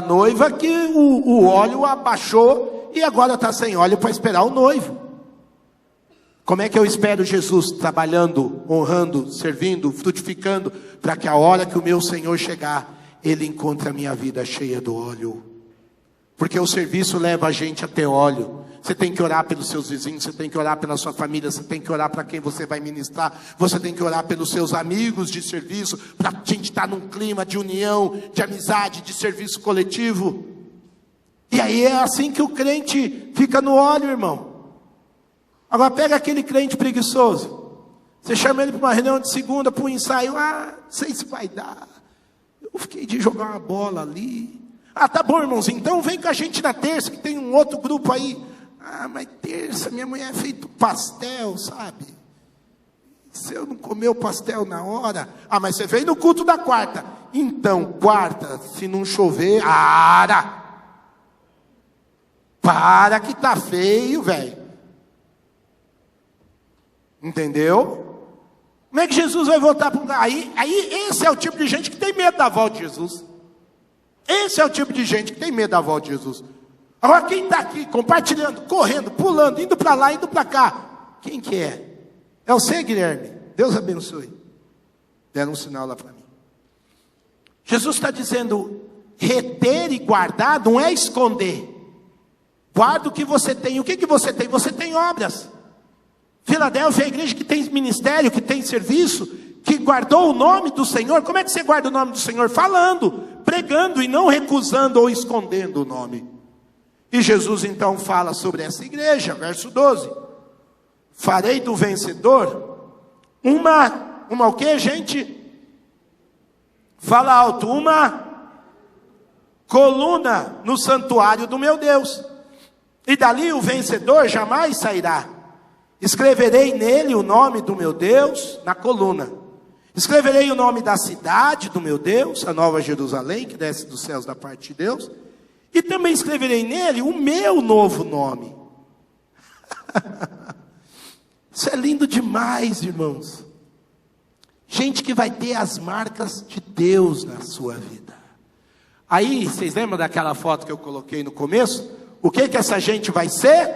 A: noiva que o óleo abaixou e agora está sem óleo para esperar o noivo. Como é que eu espero Jesus trabalhando, honrando, servindo, frutificando, para que a hora que o meu Senhor chegar, Ele encontre a minha vida cheia do óleo? Porque o serviço leva a gente a ter óleo. Você tem que orar pelos seus vizinhos, você tem que orar pela sua família, você tem que orar para quem você vai ministrar, você tem que orar pelos seus amigos de serviço, para a gente estar num clima de união, de amizade, de serviço coletivo. E aí é assim que o crente fica no óleo, irmão. Agora pega aquele crente preguiçoso, você chama ele para uma reunião de segunda, para um ensaio, não sei se vai dar, eu fiquei de jogar uma bola ali. Tá bom, irmãozinho, então vem com a gente na terça, que tem um outro grupo aí. Mas terça, minha mulher fez pastel, sabe? Se eu não comer o pastel na hora... mas você veio no culto da quarta. Então, quarta, se não chover... Para que tá feio, velho. Entendeu? Como é que Jesus vai voltar para um lugar? Aí esse é o tipo de gente que tem medo da volta de Jesus. Esse é o tipo de gente que tem medo da volta de Jesus. Agora quem está aqui compartilhando, correndo, pulando, indo para lá, indo para cá, quem que é? É você, Guilherme? Deus abençoe. Deram um sinal lá para mim. Jesus está dizendo, reter e guardar não é esconder. Guarda o que você tem. O que você tem? Você tem obras. Filadélfia é a igreja que tem ministério, que tem serviço, que guardou o nome do Senhor. Como é que você guarda o nome do Senhor? Falando, pregando e não recusando ou escondendo o nome. E Jesus então fala sobre essa igreja, verso 12. Farei do vencedor uma o que, gente? Fala alto, uma coluna no santuário do meu Deus. E dali o vencedor jamais sairá. Escreverei nele o nome do meu Deus na coluna. Escreverei o nome da cidade do meu Deus, a Nova Jerusalém, que desce dos céus da parte de Deus. E também escreverei nele o meu novo nome. Isso é lindo demais, irmãos. Gente que vai ter as marcas de Deus na sua vida. Aí, vocês lembram daquela foto que eu coloquei no começo? O que essa gente vai ser?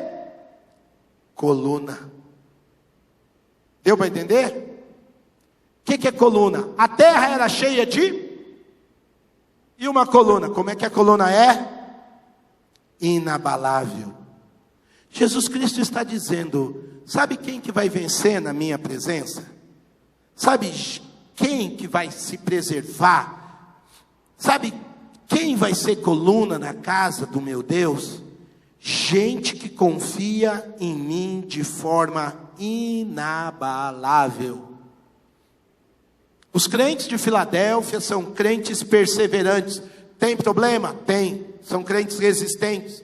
A: Coluna. Deu para entender? O que é coluna? A terra era cheia de... E uma coluna, como é que a coluna é? Inabalável. Jesus Cristo está dizendo, sabe quem que vai vencer na minha presença? Sabe quem que vai se preservar? Sabe quem vai ser coluna na casa do meu Deus? Gente que confia em mim de forma inabalável. Os crentes de Filadélfia são crentes perseverantes. Tem problema? Tem. São crentes resistentes.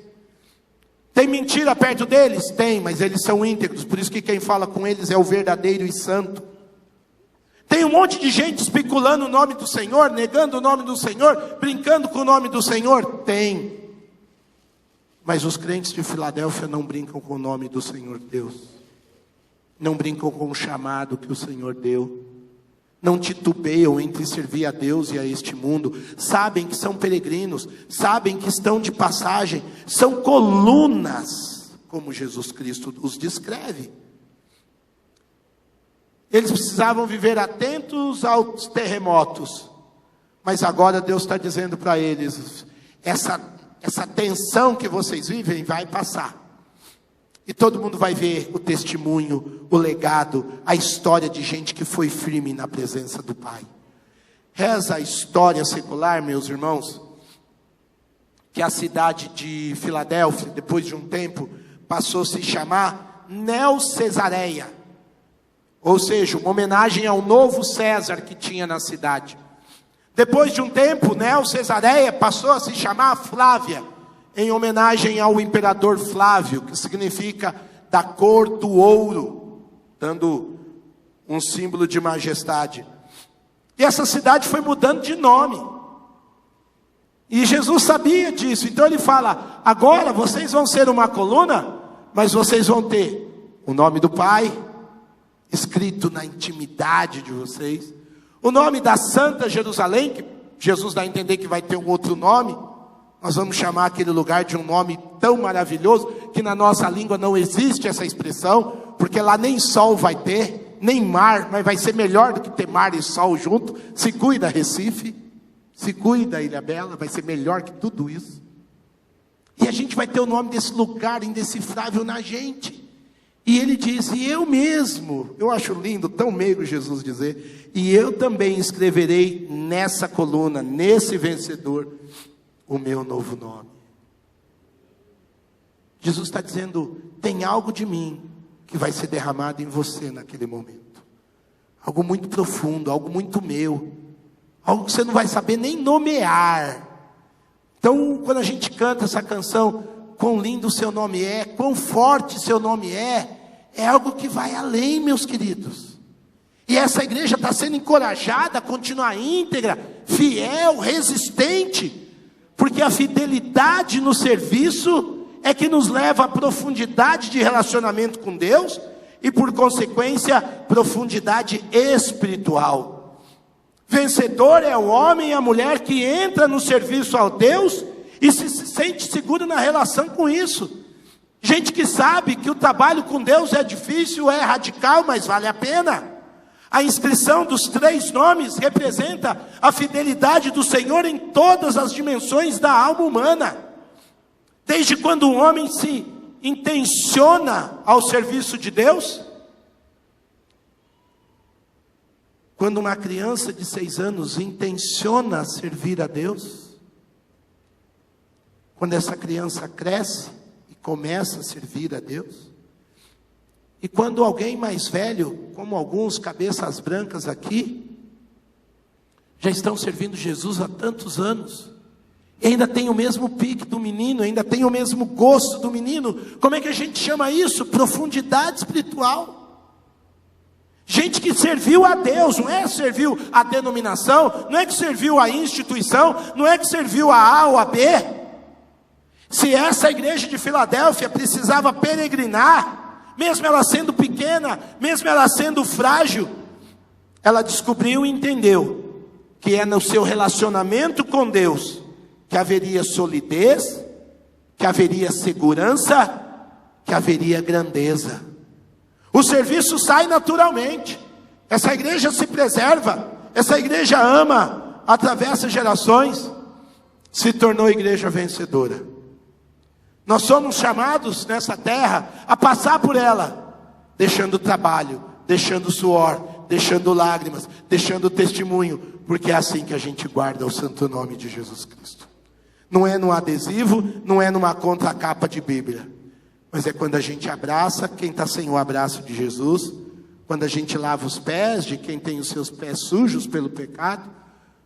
A: Tem mentira perto deles? Tem, mas eles são íntegros. Por isso que quem fala com eles é o verdadeiro e santo. Tem um monte de gente especulando o nome do Senhor, negando o nome do Senhor, brincando com o nome do Senhor? Tem. Mas os crentes de Filadélfia não brincam com o nome do Senhor Deus. Não brincam com o chamado que o Senhor deu. Não titubeiam entre servir a Deus e a este mundo. Sabem que são peregrinos. Sabem que estão de passagem. São colunas, como Jesus Cristo os descreve. Eles precisavam viver atentos aos terremotos. Mas agora Deus está dizendo para eles, essa tensão que vocês vivem vai passar. E todo mundo vai ver o testemunho, o legado, a história de gente que foi firme na presença do Pai. Reza a história secular, meus irmãos, que a cidade de Filadélfia, depois de um tempo, passou a se chamar Neo-Cesareia, ou seja, uma homenagem ao novo César que tinha na cidade. Depois de um tempo, Neo-Cesareia passou a se chamar Flávia, em homenagem ao imperador Flávio, que significa da cor do ouro, dando um símbolo de majestade. E essa cidade foi mudando de nome. E Jesus sabia disso, então ele fala: agora vocês vão ser uma coluna, mas vocês vão ter o nome do Pai, escrito na intimidade de vocês, o nome da Santa Jerusalém, que Jesus dá a entender que vai ter um outro nome. Nós vamos chamar aquele lugar de um nome tão maravilhoso, que na nossa língua não existe essa expressão, porque lá nem sol vai ter, nem mar, mas vai ser melhor do que ter mar e sol junto. Se cuida, Recife, se cuida, Ilhabela, vai ser melhor que tudo isso. E a gente vai ter o nome desse lugar indecifrável na gente. E ele diz: e eu mesmo, eu acho lindo, tão meigo Jesus dizer, e eu também escreverei nessa coluna, nesse vencedor, o meu novo nome. Jesus está dizendo: tem algo de mim que vai ser derramado em você naquele momento. Algo muito profundo, algo muito meu. Algo que você não vai saber nem nomear. Então, quando a gente canta essa canção, quão lindo o seu nome é, quão forte seu nome é algo que vai além, meus queridos. E essa igreja está sendo encorajada a continuar íntegra, fiel, resistente, porque a fidelidade no serviço é que nos leva à profundidade de relacionamento com Deus e, por consequência, profundidade espiritual. Vencedor é o homem e a mulher que entra no serviço ao Deus e se sente seguro na relação com isso. Gente que sabe que o trabalho com Deus é difícil, é radical, mas vale a pena. A inscrição dos 3 nomes representa a fidelidade do Senhor em todas as dimensões da alma humana. Desde quando um homem se intenciona ao serviço de Deus, quando uma criança de 6 anos intenciona servir a Deus, quando essa criança cresce e começa a servir a Deus, e quando alguém mais velho, como alguns cabeças brancas aqui, já estão servindo Jesus há tantos anos, e ainda tem o mesmo pique do menino, ainda tem o mesmo gosto do menino. Como é que a gente chama isso? Profundidade espiritual. Gente que serviu a Deus, não é que serviu a denominação, não é que serviu a instituição, não é que serviu a A ou a B. Se essa igreja de Filadélfia precisava peregrinar, mesmo ela sendo pequena, mesmo ela sendo frágil, ela descobriu e entendeu que é no seu relacionamento com Deus que haveria solidez, que haveria segurança, que haveria grandeza. O serviço sai naturalmente. Essa igreja se preserva, essa igreja ama, atravessa gerações, se tornou igreja vencedora. Nós somos chamados nessa terra a passar por ela, deixando trabalho, deixando suor, deixando lágrimas, deixando testemunho, porque é assim que a gente guarda o santo nome de Jesus Cristo. Não é num adesivo, não é numa contracapa de Bíblia, mas é quando a gente abraça quem está sem o abraço de Jesus, quando a gente lava os pés de quem tem os seus pés sujos pelo pecado,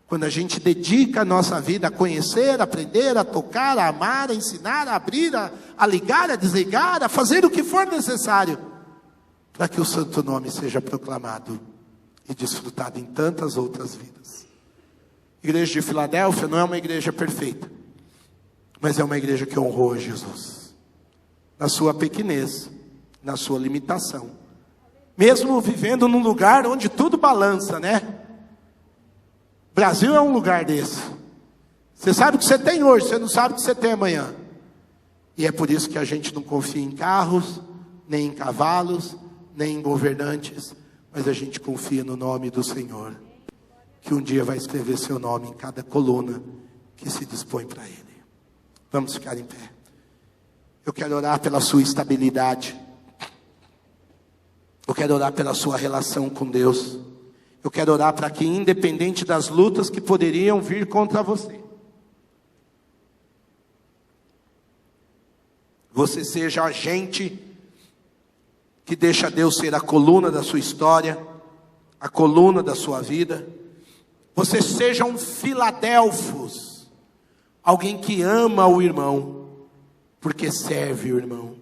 A: quando a gente dedica a nossa vida a conhecer, a aprender, a tocar, a amar, a ensinar, a abrir, a ligar, a desligar, a fazer o que for necessário, para que o santo nome seja proclamado e desfrutado em tantas outras vidas. A igreja de Filadélfia não é uma igreja perfeita, mas é uma igreja que honrou a Jesus, na sua pequenez, na sua limitação, mesmo vivendo num lugar onde tudo balança, né? Brasil é um lugar desse. Você sabe o que você tem hoje, você não sabe o que você tem amanhã. E é por isso que a gente não confia em carros, nem em cavalos, nem em governantes, mas a gente confia no nome do Senhor, que um dia vai escrever seu nome em cada coluna que se dispõe para Ele. Vamos ficar em pé. Eu quero orar pela sua estabilidade. Eu quero orar pela sua relação com Deus. Eu quero orar para que, independente das lutas que poderiam vir contra você, você seja a gente que deixa Deus ser a coluna da sua história, a coluna da sua vida. Você seja um Filadelfos, alguém que ama o irmão, porque serve o irmão.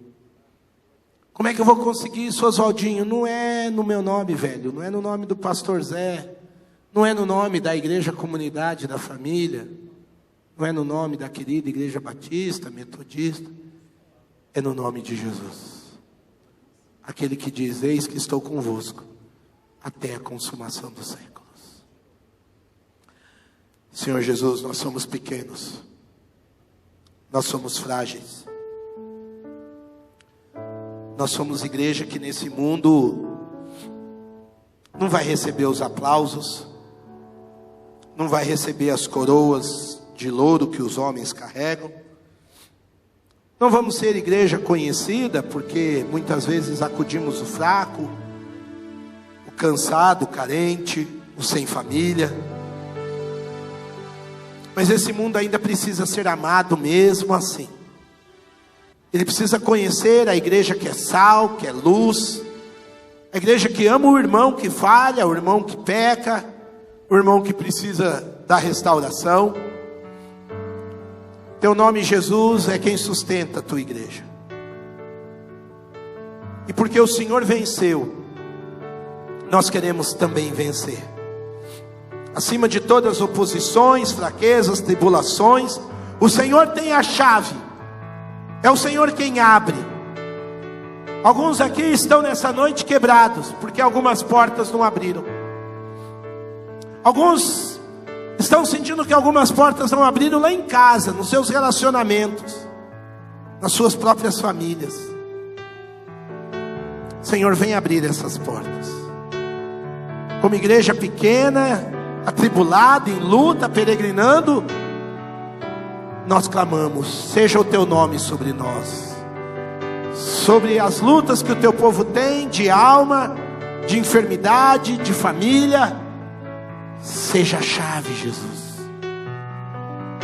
A: Como é que eu vou conseguir isso, Oswaldinho? Não é no meu nome, velho, não é no nome do pastor Zé, não é no nome da igreja comunidade da família, não é no nome da querida igreja batista, metodista, é no nome de Jesus. Aquele que diz: eis que estou convosco até a consumação dos séculos. Senhor Jesus, nós somos pequenos, nós somos frágeis, nós somos igreja que nesse mundo não vai receber os aplausos, não vai receber as coroas de louro que os homens carregam. Não vamos ser igreja conhecida porque muitas vezes acudimos o fraco, o cansado, o carente, o sem família. Mas esse mundo ainda precisa ser amado mesmo assim. Ele precisa conhecer a igreja que é sal, que é luz, a igreja que ama o irmão que falha, o irmão que peca, o irmão que precisa da restauração. Teu nome, Jesus, é quem sustenta a tua igreja. E porque o Senhor venceu, nós queremos também vencer. Acima de todas as oposições, fraquezas, tribulações, o Senhor tem a chave. É o Senhor quem abre. Alguns aqui estão nessa noite quebrados, porque algumas portas não abriram. Alguns estão sentindo que algumas portas não abriram lá em casa, nos seus relacionamentos, nas suas próprias famílias. Senhor, vem abrir essas portas. Como igreja pequena, atribulada, em luta, peregrinando, nós clamamos: seja o teu nome sobre nós, sobre as lutas que o teu povo tem, de alma, de enfermidade, de família. Seja a chave, Jesus.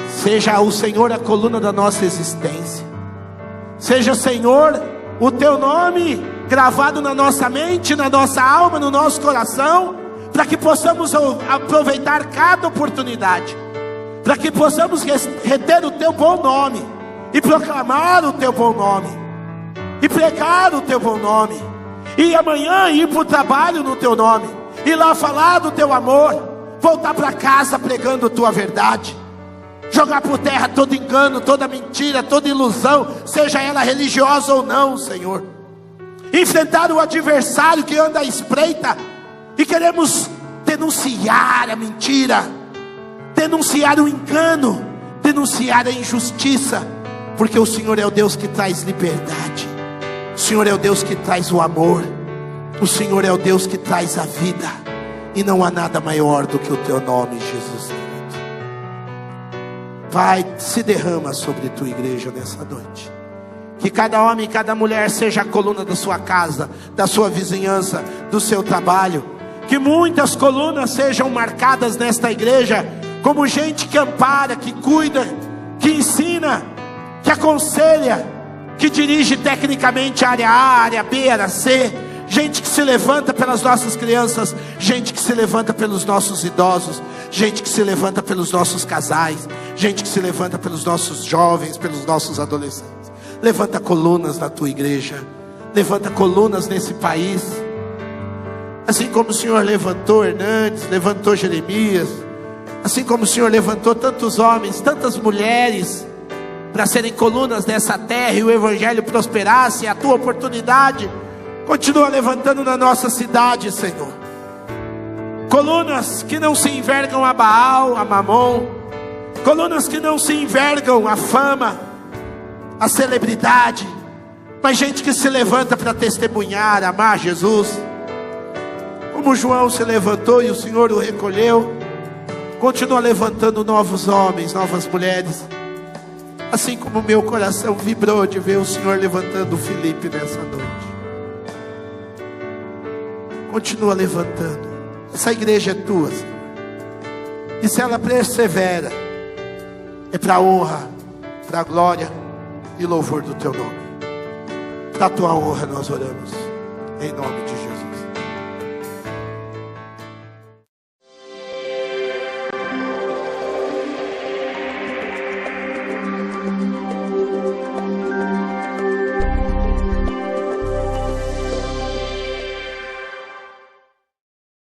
A: Seja o Senhor a coluna da nossa existência. Seja, Senhor, o teu nome gravado na nossa mente, na nossa alma, no nosso coração, para que possamos aproveitar cada oportunidade, para que possamos reter o teu bom nome, e proclamar o teu bom nome, e pregar o teu bom nome, e amanhã ir para o trabalho no teu nome, e lá falar do teu amor, voltar para casa pregando a tua verdade, jogar por terra todo engano, toda mentira, toda ilusão, seja ela religiosa ou não, Senhor. Enfrentar o adversário que anda à espreita, e queremos denunciar a mentira, denunciar o engano, denunciar a injustiça, porque o Senhor é o Deus que traz liberdade, o Senhor é o Deus que traz o amor, o Senhor é o Deus que traz a vida, e não há nada maior do que o teu nome, Jesus querido. Pai, se derrama sobre a tua igreja nessa noite. Que cada homem e cada mulher seja a coluna da sua casa, da sua vizinhança, do seu trabalho. Que muitas colunas sejam marcadas nesta igreja como gente que ampara, que cuida, que ensina, que aconselha, que dirige tecnicamente a área A, a área B, a área C. Gente que se levanta pelas nossas crianças, gente que se levanta pelos nossos idosos, gente que se levanta pelos nossos casais, gente que se levanta pelos nossos jovens, pelos nossos adolescentes. Levanta colunas na tua igreja, levanta colunas nesse país, assim como o Senhor levantou Hernandes, levantou Jeremias, assim como o Senhor levantou tantos homens, tantas mulheres, para serem colunas nessa terra, e o evangelho prosperasse. A tua oportunidade continua levantando na nossa cidade, Senhor. Colunas que não se envergam a Baal, a Mamon, colunas que não se envergam a fama, a celebridade, mas gente que se levanta para testemunhar, amar Jesus. Como João se levantou e o Senhor o recolheu, continua levantando novos homens, novas mulheres, assim como meu coração vibrou de ver o Senhor levantando o Felipe nessa noite. Continua levantando. Essa igreja é tua, Senhor, e se ela persevera, é para a honra, para a glória e louvor do teu nome. da tua honra nós oramos, em nome de Jesus.